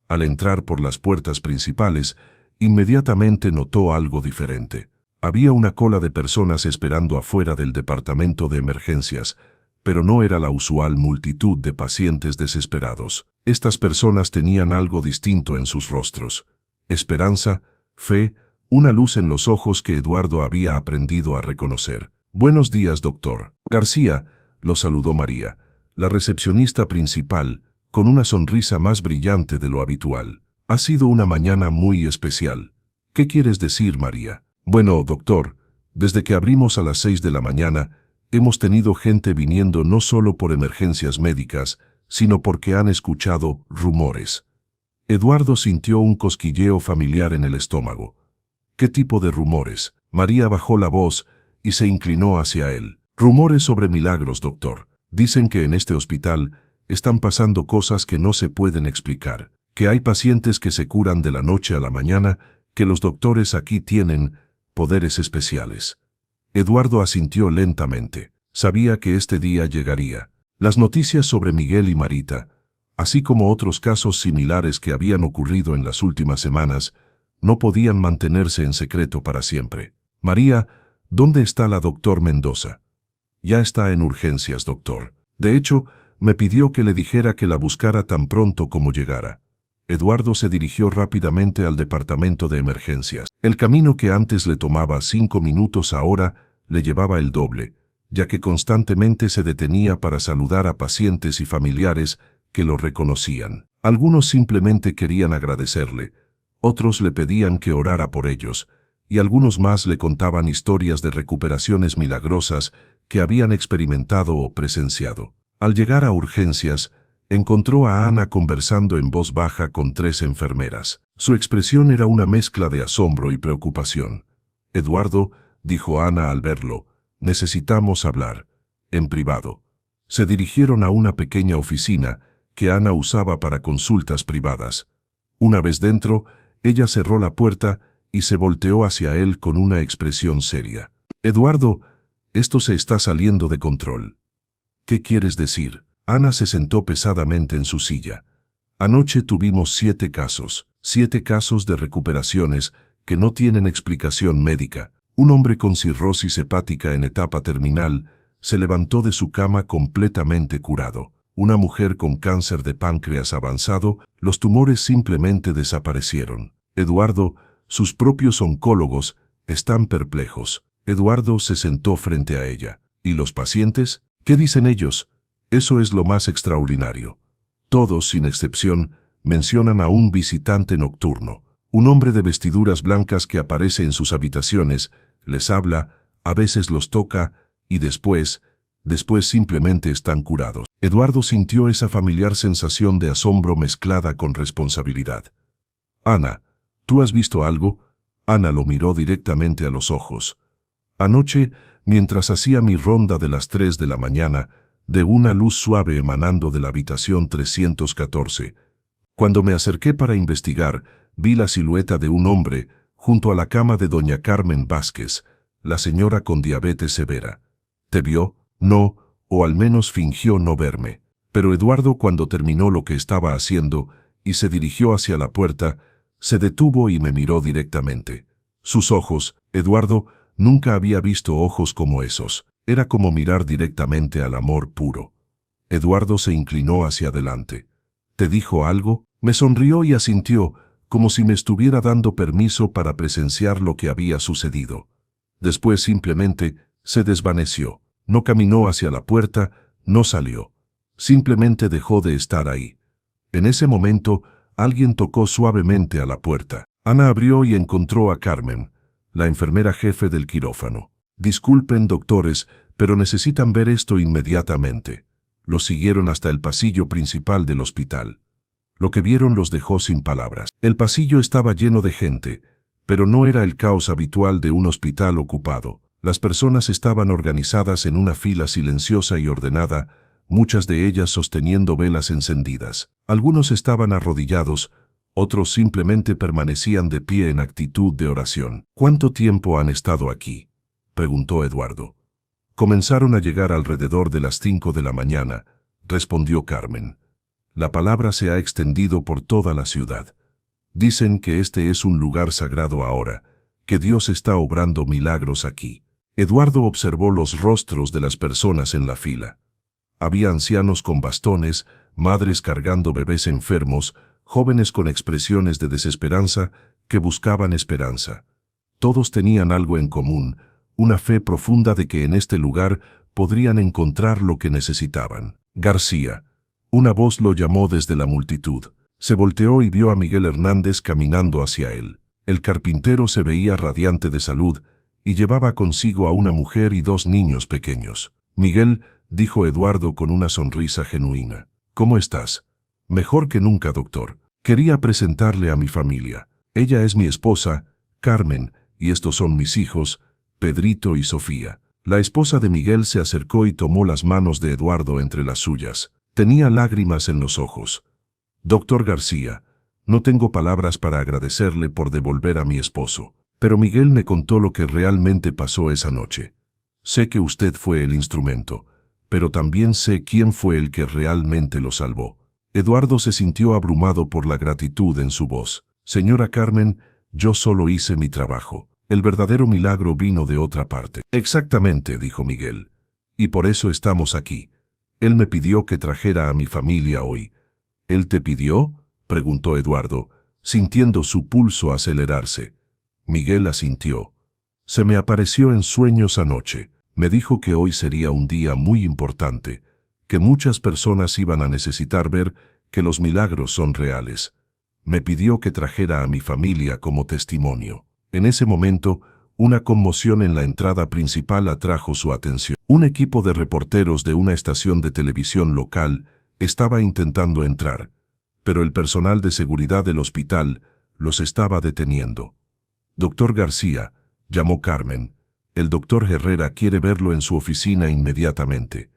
[SPEAKER 1] Al entrar por las puertas principales, inmediatamente notó algo diferente. Había una cola de personas esperando afuera del departamento de emergencias, pero no era la usual multitud de pacientes desesperados. Estas personas tenían algo distinto en sus rostros. Esperanza, fe, una luz en los ojos que Eduardo había aprendido a reconocer. «Buenos días, doctor García», lo saludó María, la recepcionista principal, con una sonrisa más brillante de lo habitual. «Ha sido una mañana muy especial». «¿Qué quieres decir, María?» «Bueno, doctor, desde que abrimos a las 6 de la mañana, hemos tenido gente viniendo no solo por emergencias médicas, sino porque han escuchado rumores». Eduardo sintió un cosquilleo familiar en el estómago. «¿Qué tipo de rumores?» María bajó la voz y se inclinó hacia él. «Rumores sobre milagros, doctor. Dicen que en este hospital están pasando cosas que no se pueden explicar, que hay pacientes que se curan de la noche a la mañana, que los doctores aquí tienen poderes especiales». Eduardo asintió lentamente. Sabía que este día llegaría. Las noticias sobre Miguel y Marita, así como otros casos similares que habían ocurrido en las últimas semanas, no podían mantenerse en secreto para siempre. «María, ¿dónde está la doctor Mendoza?» «Ya está en urgencias, doctor. De hecho, me pidió que le dijera que la buscara tan pronto como llegara». Eduardo se dirigió rápidamente al departamento de emergencias. El camino que antes le tomaba 5 minutos ahora le llevaba el doble, ya que constantemente se detenía para saludar a pacientes y familiares que lo reconocían. Algunos simplemente querían agradecerle, otros le pedían que orara por ellos, y algunos más le contaban historias de recuperaciones milagrosas que habían experimentado o presenciado. Al llegar a urgencias, encontró a Ana conversando en voz baja con 3 enfermeras. Su expresión era una mezcla de asombro y preocupación. «Eduardo», dijo Ana al verlo, «necesitamos hablar, en privado». Se dirigieron a una pequeña oficina que Ana usaba para consultas privadas. Una vez dentro, ella cerró la puerta y se volteó hacia él con una expresión seria. «Eduardo, esto se está saliendo de control». «¿Qué quieres decir?» Ana se sentó pesadamente en su silla. «Anoche tuvimos 7 casos, 7 casos de recuperaciones que no tienen explicación médica. Un hombre con cirrosis hepática en etapa terminal se levantó de su cama completamente curado. Una mujer con cáncer de páncreas avanzado, los tumores simplemente desaparecieron. Eduardo, sus propios oncólogos están perplejos». Eduardo se sentó frente a ella. «¿Y los pacientes? ¿Qué dicen ellos?» «Eso es lo más extraordinario. Todos, sin excepción, mencionan a un visitante nocturno, un hombre de vestiduras blancas que aparece en sus habitaciones, les habla, a veces los toca, y después simplemente están curados». Eduardo sintió esa familiar sensación de asombro mezclada con responsabilidad. «Ana, ¿tú has visto algo?» Ana lo miró directamente a los ojos. «Anoche, mientras hacía mi ronda de las 3 de la mañana, de una luz suave emanando de la habitación 314. Cuando me acerqué para investigar, vi la silueta de un hombre junto a la cama de doña Carmen Vázquez, la señora con diabetes severa. ¿Te vio? No, o al menos fingió no verme». Pero Eduardo, cuando terminó lo que estaba haciendo y se dirigió hacia la puerta, se detuvo y me miró directamente. Sus ojos, Eduardo, nunca había visto ojos como esos. Era como mirar directamente al amor puro. Eduardo se inclinó hacia adelante. «¿Te dijo algo?» Me sonrió y asintió, como si me estuviera dando permiso para presenciar lo que había sucedido. Después simplemente se desvaneció. No caminó hacia la puerta, no salió. Simplemente dejó de estar ahí. En ese momento, alguien tocó suavemente a la puerta. Ana abrió y encontró a Carmen, la enfermera jefe del quirófano. «Disculpen, doctores, pero necesitan ver esto inmediatamente». Los siguieron hasta el pasillo principal del hospital. Lo que vieron los dejó sin palabras. El pasillo estaba lleno de gente, pero no era el caos habitual de un hospital ocupado. Las personas estaban organizadas en una fila silenciosa y ordenada, muchas de ellas sosteniendo velas encendidas. Algunos estaban arrodillados, otros simplemente permanecían de pie en actitud de oración. «¿Cuánto tiempo han estado aquí?», preguntó Eduardo. «Comenzaron a llegar alrededor de las 5 de la mañana», respondió Carmen. «La palabra se ha extendido por toda la ciudad. Dicen que este es un lugar sagrado ahora, que Dios está obrando milagros aquí». Eduardo observó los rostros de las personas en la fila. Había ancianos con bastones, madres cargando bebés enfermos, jóvenes con expresiones de desesperanza que buscaban esperanza. Todos tenían algo en común, una fe profunda de que en este lugar podrían encontrar lo que necesitaban. García. Una voz lo llamó desde la multitud. Se volteó y vio a Miguel Hernández caminando hacia él. El carpintero se veía radiante de salud y llevaba consigo a una mujer y 2 niños pequeños. Miguel, dijo Eduardo con una sonrisa genuina. ¿Cómo estás? Mejor que nunca, doctor. Quería presentarle a mi familia. Ella es mi esposa, Carmen, y estos son mis hijos, Pedrito y Sofía. La esposa de Miguel se acercó y tomó las manos de Eduardo entre las suyas. Tenía lágrimas en los ojos. Doctor García, no tengo palabras para agradecerle por devolver a mi esposo, pero Miguel me contó lo que realmente pasó esa noche. Sé que usted fue el instrumento, pero también sé quién fue el que realmente lo salvó. Eduardo se sintió abrumado por la gratitud en su voz. Señora Carmen, yo solo hice mi trabajo. El verdadero milagro vino de otra parte. Exactamente, dijo Miguel. Y por eso estamos aquí. Él me pidió que trajera a mi familia hoy. ¿Él te pidió?, preguntó Eduardo, sintiendo su pulso acelerarse. Miguel asintió. Se me apareció en sueños anoche. Me dijo que hoy sería un día muy importante, que muchas personas iban a necesitar ver que los milagros son reales. Me pidió que trajera a mi familia como testimonio. En ese momento, una conmoción en la entrada principal atrajo su atención. Un equipo de reporteros de una estación de televisión local estaba intentando entrar, pero el personal de seguridad del hospital los estaba deteniendo. Doctor García, llamó Carmen. El doctor Herrera quiere verlo en su oficina inmediatamente.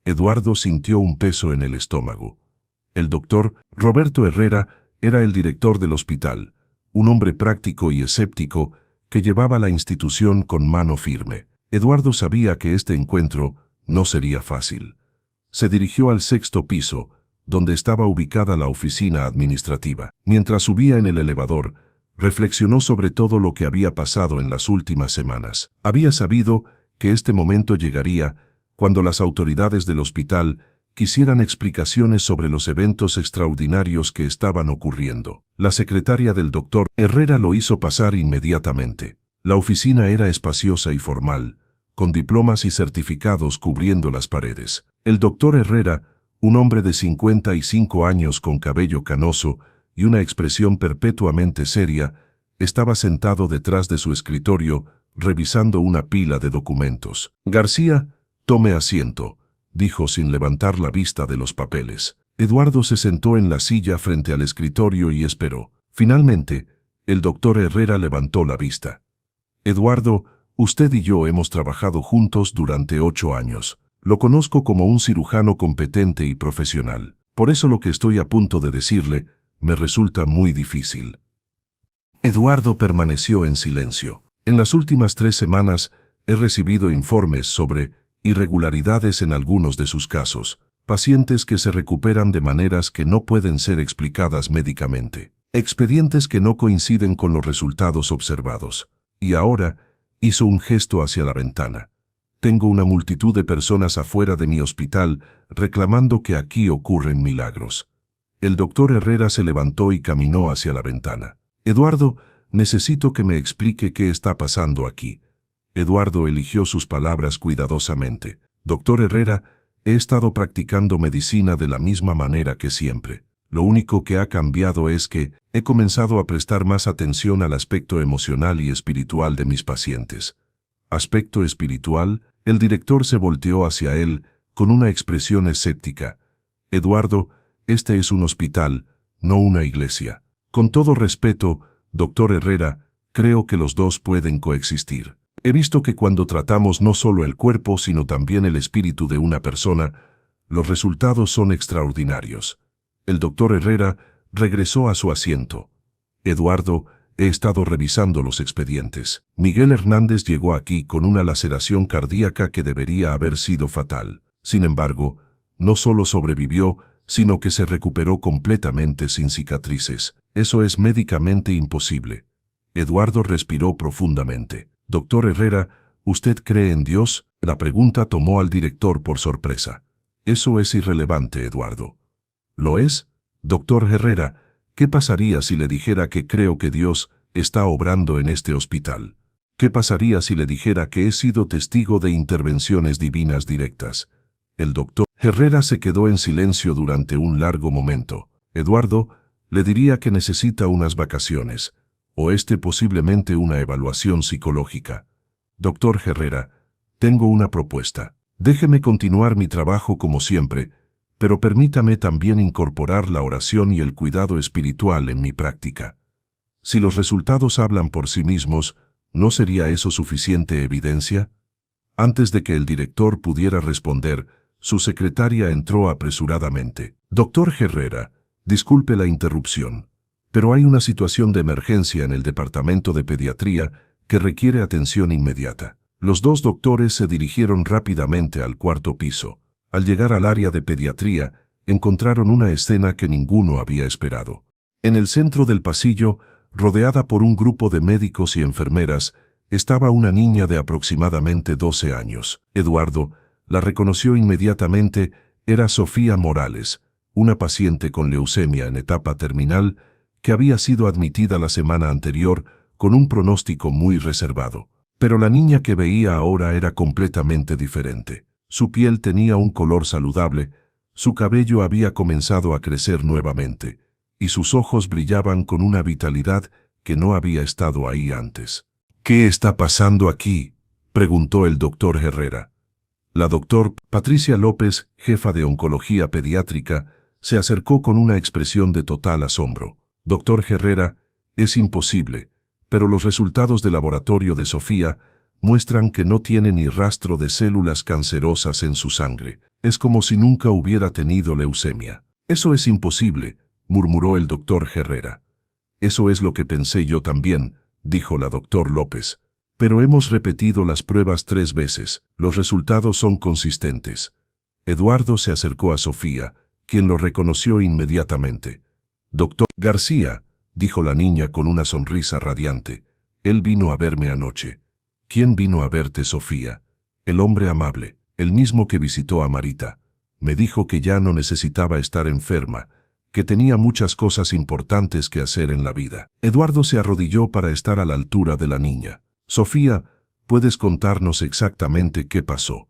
[SPEAKER 1] Eduardo sintió un peso en el estómago. El doctor Roberto Herrera era el director del hospital, un hombre práctico y escéptico que llevaba la institución con mano firme. Eduardo sabía que este encuentro no sería fácil. Se dirigió al 6º piso, donde estaba ubicada la oficina administrativa. Mientras subía en el elevador, reflexionó sobre todo lo que había pasado en las últimas semanas. Había sabido que este momento llegaría cuando las autoridades del hospital quisieran explicaciones sobre los eventos extraordinarios que estaban ocurriendo. La secretaria del doctor Herrera lo hizo pasar inmediatamente. La oficina era espaciosa y formal, con diplomas y certificados cubriendo las paredes. El doctor Herrera, un hombre de 55 años con cabello canoso y una expresión perpetuamente seria, estaba sentado detrás de su escritorio, revisando una pila de documentos. García, tome asiento, dijo sin levantar la vista de los papeles. Eduardo se sentó en la silla frente al escritorio y esperó. Finalmente, el doctor Herrera levantó la vista. Eduardo, usted y yo hemos trabajado juntos durante 8 años. Lo conozco como un cirujano competente y profesional. Por eso lo que estoy a punto de decirle me resulta muy difícil. Eduardo permaneció en silencio. En las últimas 3 semanas he recibido informes sobre irregularidades en algunos de sus casos, pacientes que se recuperan de maneras que no pueden ser explicadas médicamente, expedientes que no coinciden con los resultados observados. Y ahora, hizo un gesto hacia la ventana. Tengo una multitud de personas afuera de mi hospital reclamando que aquí ocurren milagros. El doctor Herrera se levantó y caminó hacia la ventana. Eduardo, necesito que me explique qué está pasando aquí. Eduardo eligió sus palabras cuidadosamente. Doctor Herrera, he estado practicando medicina de la misma manera que siempre. Lo único que ha cambiado es que he comenzado a prestar más atención al aspecto emocional y espiritual de mis pacientes. ¿Aspecto espiritual? El director se volteó hacia él con una expresión escéptica. Eduardo, este es un hospital, no una iglesia. Con todo respeto, doctor Herrera, creo que los dos pueden coexistir. He visto que cuando tratamos no solo el cuerpo sino también el espíritu de una persona, los resultados son extraordinarios. El doctor Herrera regresó a su asiento. Eduardo, he estado revisando los expedientes. Miguel Hernández llegó aquí con una laceración cardíaca que debería haber sido fatal. Sin embargo, no solo sobrevivió, sino que se recuperó completamente sin cicatrices. Eso es médicamente imposible. Eduardo respiró profundamente. Doctor Herrera, ¿usted cree en Dios? La pregunta tomó al director por sorpresa. Eso es irrelevante, Eduardo. ¿Lo es? Doctor Herrera, ¿qué pasaría si le dijera que creo que Dios está obrando en este hospital? ¿Qué pasaría si le dijera que he sido testigo de intervenciones divinas directas? El doctor Herrera se quedó en silencio durante un largo momento. Eduardo, le diría que necesita unas vacaciones, o posiblemente una evaluación psicológica. Doctor Herrera, tengo una propuesta. Déjeme continuar mi trabajo como siempre, pero permítame también incorporar la oración y el cuidado espiritual en mi práctica. Si los resultados hablan por sí mismos, ¿no sería eso suficiente evidencia? Antes de que el director pudiera responder, su secretaria entró apresuradamente. Doctor Herrera, disculpe la interrupción, pero hay una situación de emergencia en el departamento de pediatría que requiere atención inmediata. Los dos doctores se dirigieron rápidamente al cuarto piso. Al llegar al área de pediatría, encontraron una escena que ninguno había esperado. En el centro del pasillo, rodeada por un grupo de médicos y enfermeras, estaba una niña de aproximadamente 12 años. Eduardo la reconoció inmediatamente. Era Sofía Morales, una paciente con leucemia en etapa terminal que había sido admitida la semana anterior con un pronóstico muy reservado. Pero la niña que veía ahora era completamente diferente. Su piel tenía un color saludable, su cabello había comenzado a crecer nuevamente, y sus ojos brillaban con una vitalidad que no había estado ahí antes. ¿Qué está pasando aquí?, preguntó el doctor Herrera. La doctora Patricia López, jefa de oncología pediátrica, se acercó con una expresión de total asombro. Doctor Herrera, es imposible, pero los resultados de laboratorio de Sofía muestran que no tiene ni rastro de células cancerosas en su sangre. Es como si nunca hubiera tenido leucemia. Eso es imposible, murmuró el doctor Herrera. Eso es lo que pensé yo también, dijo la doctora López. Pero hemos repetido las pruebas 3 veces. Los resultados son consistentes. Eduardo se acercó a Sofía, quien lo reconoció inmediatamente. Doctor García, dijo la niña con una sonrisa radiante. Él vino a verme anoche. ¿Quién vino a verte, Sofía? El hombre amable, el mismo que visitó a Marita. Me dijo que ya no necesitaba estar enferma, que tenía muchas cosas importantes que hacer en la vida. Eduardo se arrodilló para estar a la altura de la niña. Sofía, ¿puedes contarnos exactamente qué pasó?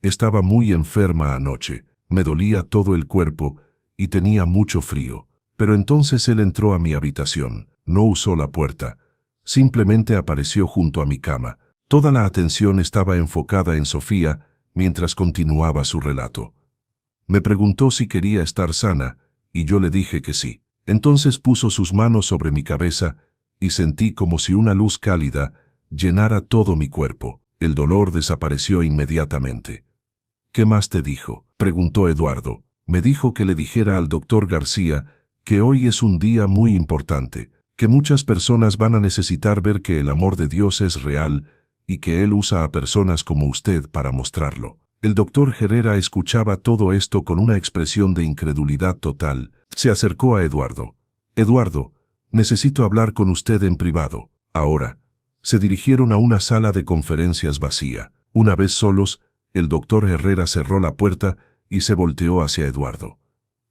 [SPEAKER 1] Estaba muy enferma anoche, me dolía todo el cuerpo y tenía mucho frío. Pero entonces él entró a mi habitación, no usó la puerta, simplemente apareció junto a mi cama. Toda la atención estaba enfocada en Sofía mientras continuaba su relato. Me preguntó si quería estar sana, y yo le dije que sí. Entonces puso sus manos sobre mi cabeza y sentí como si una luz cálida llenara todo mi cuerpo. El dolor desapareció inmediatamente. ¿Qué más te dijo?, preguntó Eduardo. Me dijo que le dijera al doctor García que hoy es un día muy importante, que muchas personas van a necesitar ver que el amor de Dios es real y que Él usa a personas como usted para mostrarlo. El doctor Herrera escuchaba todo esto con una expresión de incredulidad total. Se acercó a Eduardo. Eduardo, necesito hablar con usted en privado. Ahora. Se dirigieron a una sala de conferencias vacía. Una vez solos, el doctor Herrera cerró la puerta y se volteó hacia Eduardo.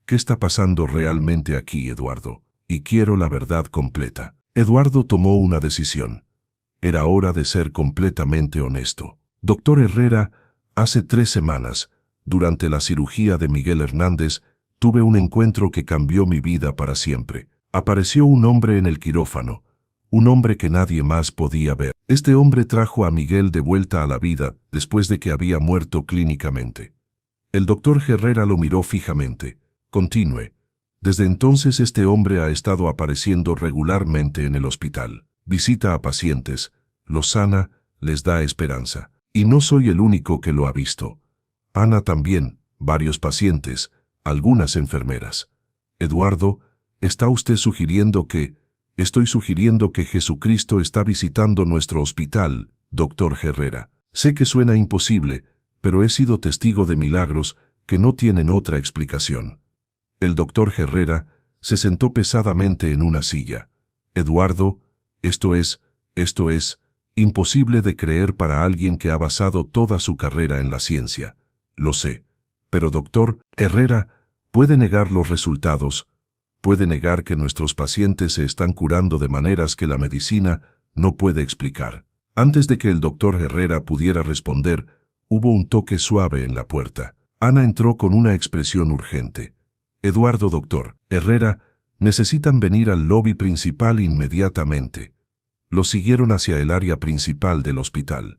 [SPEAKER 1] ¿Qué está pasando realmente aquí, Eduardo? Y quiero la verdad completa. Eduardo tomó una decisión. Era hora de ser completamente honesto. Doctor Herrera, hace 3 semanas, durante la cirugía de Miguel Hernández, tuve un encuentro que cambió mi vida para siempre. Apareció un hombre en el quirófano, un hombre que nadie más podía ver. Este hombre trajo a Miguel de vuelta a la vida después de que había muerto clínicamente. El doctor Herrera lo miró fijamente. Continúe. Desde entonces este hombre ha estado apareciendo regularmente en el hospital. Visita a pacientes, los sana, les da esperanza. Y no soy el único que lo ha visto. Ana también, varios pacientes, algunas enfermeras. Eduardo, ¿está usted sugiriendo que... Estoy sugiriendo que Jesucristo está visitando nuestro hospital, doctor Herrera. Sé que suena imposible, pero he sido testigo de milagros que no tienen otra explicación. El doctor Herrera se sentó pesadamente en una silla. Eduardo, esto es imposible de creer para alguien que ha basado toda su carrera en la ciencia. Lo sé, Pero doctor Herrera, puede negar los resultados, puede negar que nuestros pacientes se están curando de maneras que la medicina no puede explicar. Antes de que el doctor Herrera pudiera responder, hubo un toque suave en la puerta. Ana entró con una expresión urgente. Eduardo, doctor Herrera, necesitan venir al lobby principal inmediatamente. Lo siguieron hacia el área principal del hospital.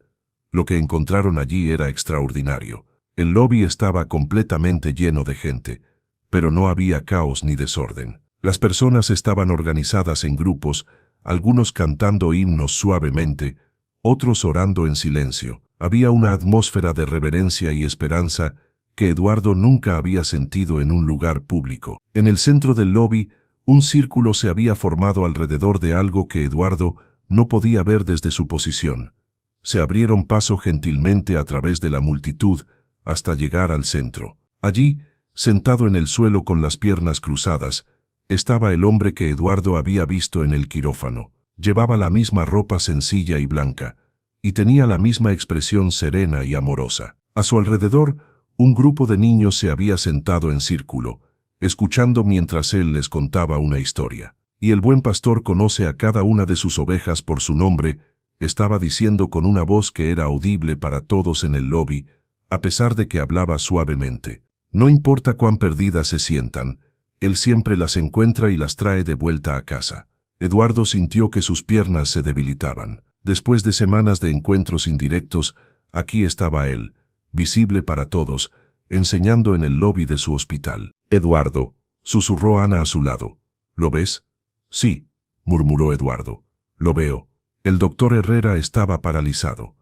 [SPEAKER 1] Lo que encontraron allí era extraordinario. El lobby estaba completamente lleno de gente, pero no había caos ni desorden. Las personas estaban organizadas en grupos, algunos cantando himnos suavemente, otros orando en silencio. Había una atmósfera de reverencia y esperanza que Eduardo nunca había sentido en un lugar público. En el centro del lobby, un círculo se había formado alrededor de algo que Eduardo no podía ver desde su posición. Se abrieron paso gentilmente a través de la multitud hasta llegar al centro. Allí, sentado en el suelo con las piernas cruzadas, estaba el hombre que Eduardo había visto en el quirófano. Llevaba la misma ropa sencilla y blanca, y tenía la misma expresión serena y amorosa. A su alrededor, un grupo de niños se había sentado en círculo, escuchando mientras él les contaba una historia. Y el buen pastor conoce a cada una de sus ovejas por su nombre, estaba diciendo con una voz que era audible para todos en el lobby, a pesar de que hablaba suavemente. No importa cuán perdidas se sientan, él siempre las encuentra y las trae de vuelta a casa. Eduardo sintió que sus piernas se debilitaban. Después de semanas de encuentros indirectos, aquí estaba él, visible para todos, enseñando en el lobby de su hospital. Eduardo, susurró Ana a su lado. ¿Lo ves? Sí, murmuró Eduardo. Lo veo. El doctor Herrera estaba paralizado.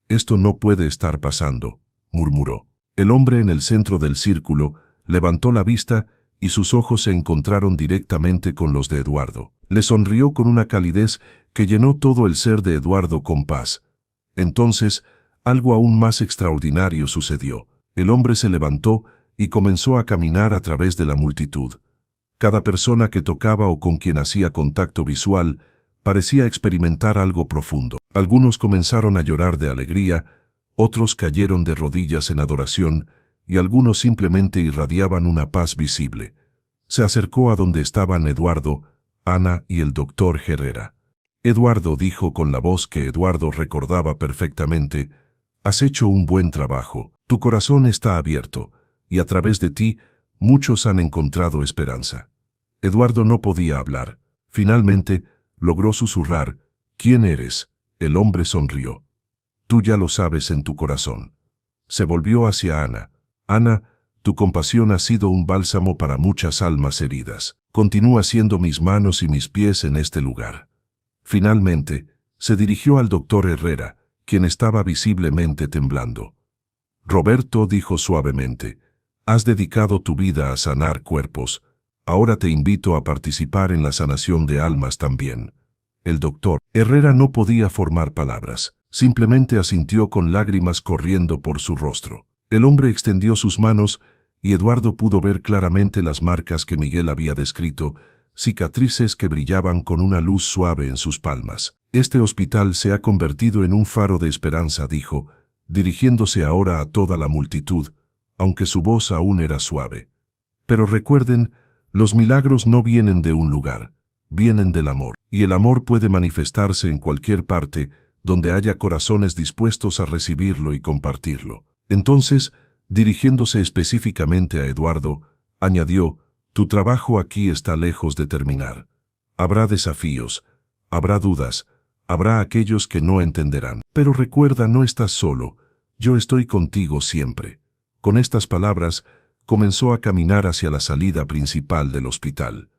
[SPEAKER 1] Esto no puede estar pasando, murmuró. El hombre en el centro del círculo levantó la vista y sus ojos se encontraron directamente con los de Eduardo. Le sonrió con una calidez que llenó todo el ser de Eduardo con paz. Entonces, algo aún más extraordinario sucedió. El hombre se levantó y comenzó a caminar a través de la multitud. Cada persona que tocaba o con quien hacía contacto visual parecía experimentar algo profundo. Algunos comenzaron a llorar de alegría, otros cayeron de rodillas en adoración y algunos simplemente irradiaban una paz visible. Se acercó a donde estaban Eduardo, Ana y el doctor Herrera. Eduardo dijo con la voz que Eduardo recordaba perfectamente, «Has hecho un buen trabajo, tu corazón está abierto, y a través de ti, muchos han encontrado esperanza». Eduardo no podía hablar. Finalmente, logró susurrar, «¿Quién eres?». El hombre sonrió. «Tú ya lo sabes en tu corazón». Se volvió hacia Ana. «Ana, tu compasión ha sido un bálsamo para muchas almas heridas. Continúa siendo mis manos y mis pies en este lugar». Finalmente, se dirigió al doctor Herrera, quien estaba visiblemente temblando. «Roberto», dijo suavemente, «has dedicado tu vida a sanar cuerpos. Ahora te invito a participar en la sanación de almas también». El doctor Herrera no podía formar palabras, simplemente asintió con lágrimas corriendo por su rostro. El hombre extendió sus manos y Eduardo pudo ver claramente las marcas que Miguel había descrito, cicatrices que brillaban con una luz suave en sus palmas. «Este hospital se ha convertido en un faro de esperanza», dijo, dirigiéndose ahora a toda la multitud, aunque su voz aún era suave. «Pero recuerden, los milagros no vienen de un lugar, vienen del amor, y el amor puede manifestarse en cualquier parte donde haya corazones dispuestos a recibirlo y compartirlo». Entonces, dirigiéndose específicamente a Eduardo, añadió, «Tu trabajo aquí está lejos de terminar. Habrá desafíos, habrá dudas, habrá aquellos que no entenderán. Pero recuerda, no estás solo, yo estoy contigo siempre». Con estas palabras, comenzó a caminar hacia la salida principal del hospital.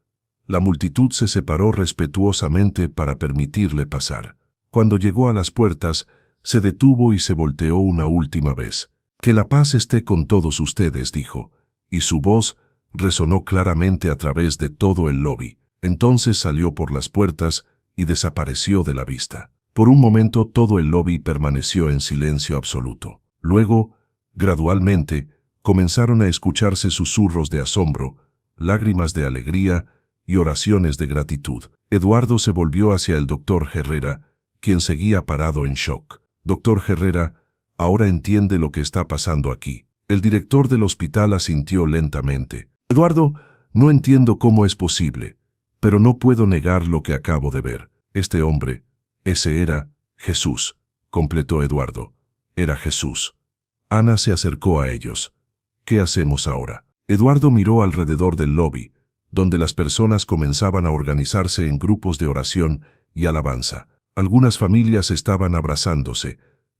[SPEAKER 1] La multitud se separó respetuosamente para permitirle pasar. Cuando llegó a las puertas, se detuvo y se volteó una última vez. «Que la paz esté con todos ustedes», dijo, y su voz resonó claramente a través de todo el lobby. Entonces salió por las puertas y desapareció de la vista. Por un momento todo el lobby permaneció en silencio absoluto. Luego, gradualmente, comenzaron a escucharse susurros de asombro, lágrimas de alegría y oraciones de gratitud. Eduardo se volvió hacia el doctor Herrera, quien seguía parado en shock. «Doctor Herrera, ahora entiende lo que está pasando aquí». El director del hospital asintió lentamente. Eduardo, no entiendo cómo es posible, pero no puedo negar lo que acabo de ver. Este hombre, ese era Jesús, completó Eduardo. Era Jesús. Ana se acercó a ellos. ¿Qué hacemos ahora? Eduardo miró alrededor del lobby, donde las personas comenzaban a organizarse en grupos de oración y alabanza. Algunas familias estaban abrazándose,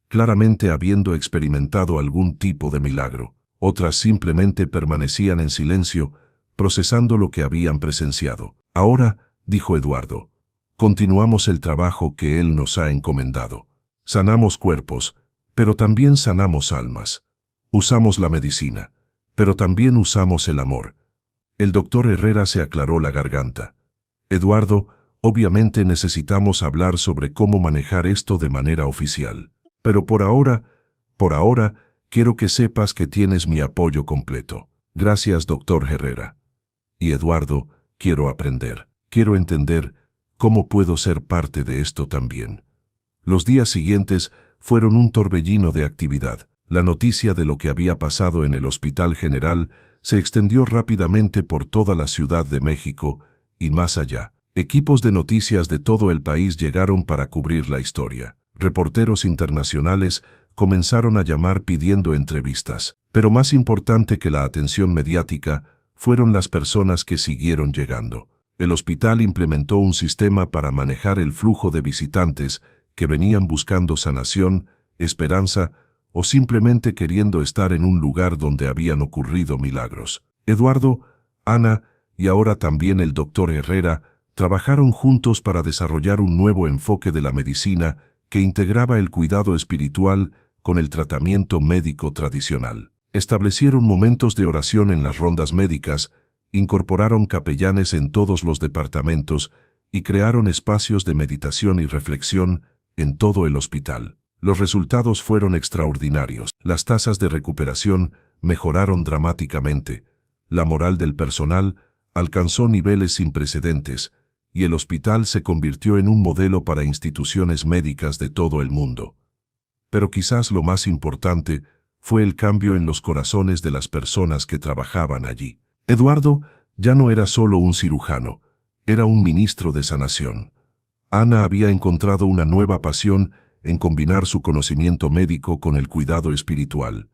[SPEAKER 1] claramente habiendo experimentado algún tipo de milagro. Otras simplemente permanecían en silencio, procesando lo que habían presenciado. Ahora, dijo Eduardo, continuamos el trabajo que Él nos ha encomendado. Sanamos cuerpos, pero también sanamos almas. Usamos la medicina, pero también usamos el amor. El doctor Herrera se aclaró la garganta. Eduardo, obviamente necesitamos hablar sobre cómo manejar esto de manera oficial. Pero por ahora, quiero que sepas que tienes mi apoyo completo. Gracias, doctor Herrera. Y Eduardo, quiero aprender, quiero entender cómo puedo ser parte de esto también. Los días siguientes fueron un torbellino de actividad. La noticia de lo que había pasado en el Hospital General se extendió rápidamente por toda la Ciudad de México y más allá. Equipos de noticias de todo el país llegaron para cubrir la historia. Reporteros internacionales comenzaron a llamar pidiendo entrevistas. Pero más importante que la atención mediática fueron las personas que siguieron llegando. El hospital implementó un sistema para manejar el flujo de visitantes que venían buscando sanación, esperanza o simplemente queriendo estar en un lugar donde habían ocurrido milagros. Eduardo, Ana y ahora también el doctor Herrera trabajaron juntos para desarrollar un nuevo enfoque de la medicina que integraba el cuidado espiritual con el tratamiento médico tradicional. Establecieron momentos de oración en las rondas médicas, incorporaron capellanes en todos los departamentos y crearon espacios de meditación y reflexión en todo el hospital. Los resultados fueron extraordinarios. Las tasas de recuperación mejoraron dramáticamente. La moral del personal alcanzó niveles sin precedentes y el hospital se convirtió en un modelo para instituciones médicas de todo el mundo. Pero quizás lo más importante fue el cambio en los corazones de las personas que trabajaban allí. Eduardo ya no era solo un cirujano, era un ministro de sanación. Ana había encontrado una nueva pasión en combinar su conocimiento médico con el cuidado espiritual.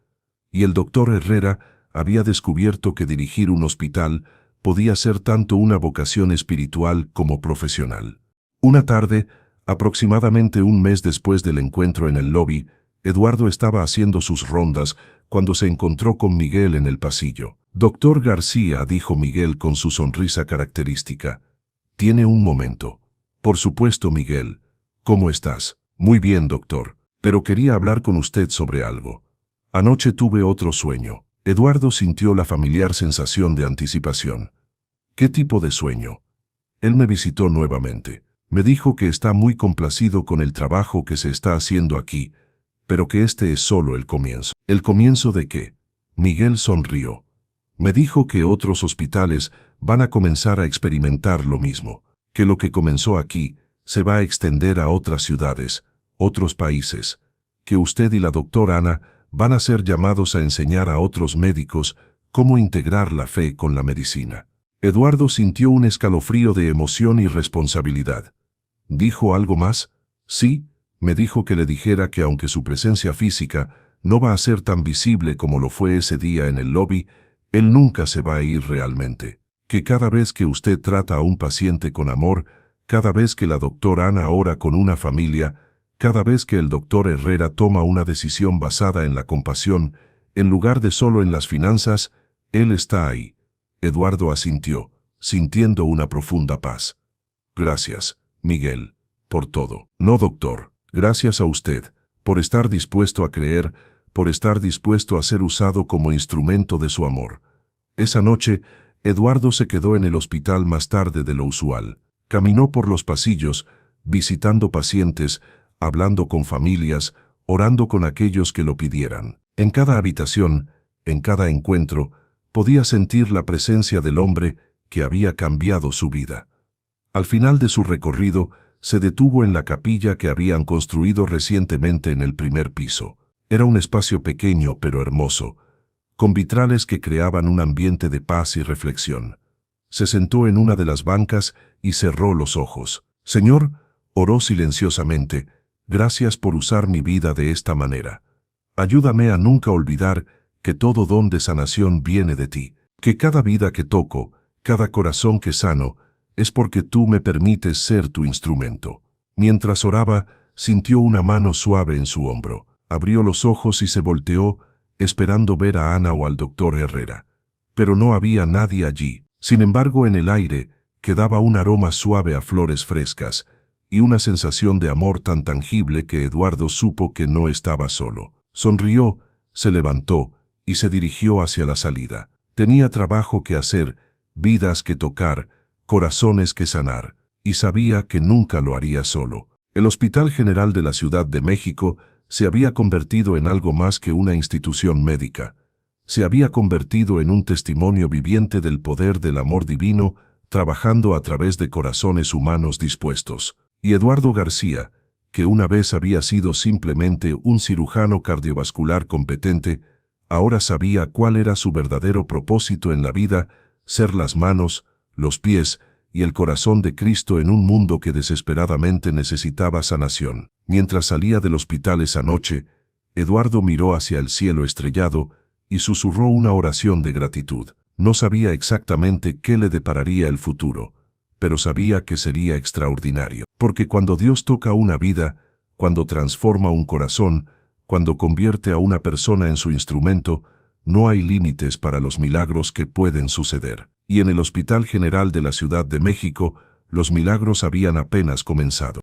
[SPEAKER 1] Y el doctor Herrera había descubierto que dirigir un hospital podía ser tanto una vocación espiritual como profesional. Una tarde, aproximadamente un mes después del encuentro en el lobby, Eduardo estaba haciendo sus rondas cuando se encontró con Miguel en el pasillo. «Doctor García», dijo Miguel con su sonrisa característica. «¿Tiene un momento?» «Por supuesto, Miguel. ¿Cómo estás?» «Muy bien, doctor. Pero quería hablar con usted sobre algo. Anoche tuve otro sueño». Eduardo sintió la familiar sensación de anticipación. «¿Qué tipo de sueño?» «Él me visitó nuevamente. Me dijo que está muy complacido con el trabajo que se está haciendo aquí, pero que este es solo el comienzo». «¿El comienzo de qué?» Miguel sonrió. «Me dijo que otros hospitales van a comenzar a experimentar lo mismo, que lo que comenzó aquí se va a extender a otras ciudades, otros países, que usted y la doctora Ana van a ser llamados a enseñar a otros médicos cómo integrar la fe con la medicina». Eduardo sintió un escalofrío de emoción y responsabilidad. ¿Dijo algo más? Sí, me dijo que le dijera que aunque su presencia física no va a ser tan visible como lo fue ese día en el lobby, él nunca se va a ir realmente. Que cada vez que usted trata a un paciente con amor, cada vez que la doctora Ana ora con una familia, cada vez que el doctor Herrera toma una decisión basada en la compasión, en lugar de solo en las finanzas, él está ahí. Eduardo asintió, sintiendo una profunda paz. Gracias, Miguel, por todo. No, doctor, gracias a usted, por estar dispuesto a creer, por estar dispuesto a ser usado como instrumento de su amor. Esa noche, Eduardo se quedó en el hospital más tarde de lo usual. Caminó por los pasillos, visitando pacientes, hablando con familias, orando con aquellos que lo pidieran. En cada habitación, en cada encuentro, podía sentir la presencia del hombre que había cambiado su vida. Al final de su recorrido, se detuvo en la capilla que habían construido recientemente en el primer piso. Era un espacio pequeño pero hermoso, con vitrales que creaban un ambiente de paz y reflexión. Se sentó en una de las bancas y cerró los ojos. Señor, oró silenciosamente, gracias por usar mi vida de esta manera. Ayúdame a nunca olvidar que todo don de sanación viene de ti, que cada vida que toco, cada corazón que sano, es porque tú me permites ser tu instrumento. Mientras oraba, sintió una mano suave en su hombro. Abrió los ojos y se volteó, esperando ver a Ana o al doctor Herrera. Pero no había nadie allí. Sin embargo, en el aire quedaba un aroma suave a flores frescas y una sensación de amor tan tangible que Eduardo supo que no estaba solo. Sonrió, se levantó y se dirigió hacia la salida. Tenía trabajo que hacer, vidas que tocar, corazones que sanar, y sabía que nunca lo haría solo. El Hospital General de la Ciudad de México se había convertido en algo más que una institución médica. Se había convertido en un testimonio viviente del poder del amor divino, trabajando a través de corazones humanos dispuestos. Y Eduardo García, que una vez había sido simplemente un cirujano cardiovascular competente, ahora sabía cuál era su verdadero propósito en la vida: ser las manos, los pies y el corazón de Cristo en un mundo que desesperadamente necesitaba sanación. Mientras salía del hospital esa noche, Eduardo miró hacia el cielo estrellado y susurró una oración de gratitud. No sabía exactamente qué le depararía el futuro, pero sabía que sería extraordinario. Porque cuando Dios toca una vida, cuando transforma un corazón, cuando convierte a una persona en su instrumento, no hay límites para los milagros que pueden suceder. Y en el Hospital General de la Ciudad de México, los milagros habían apenas comenzado.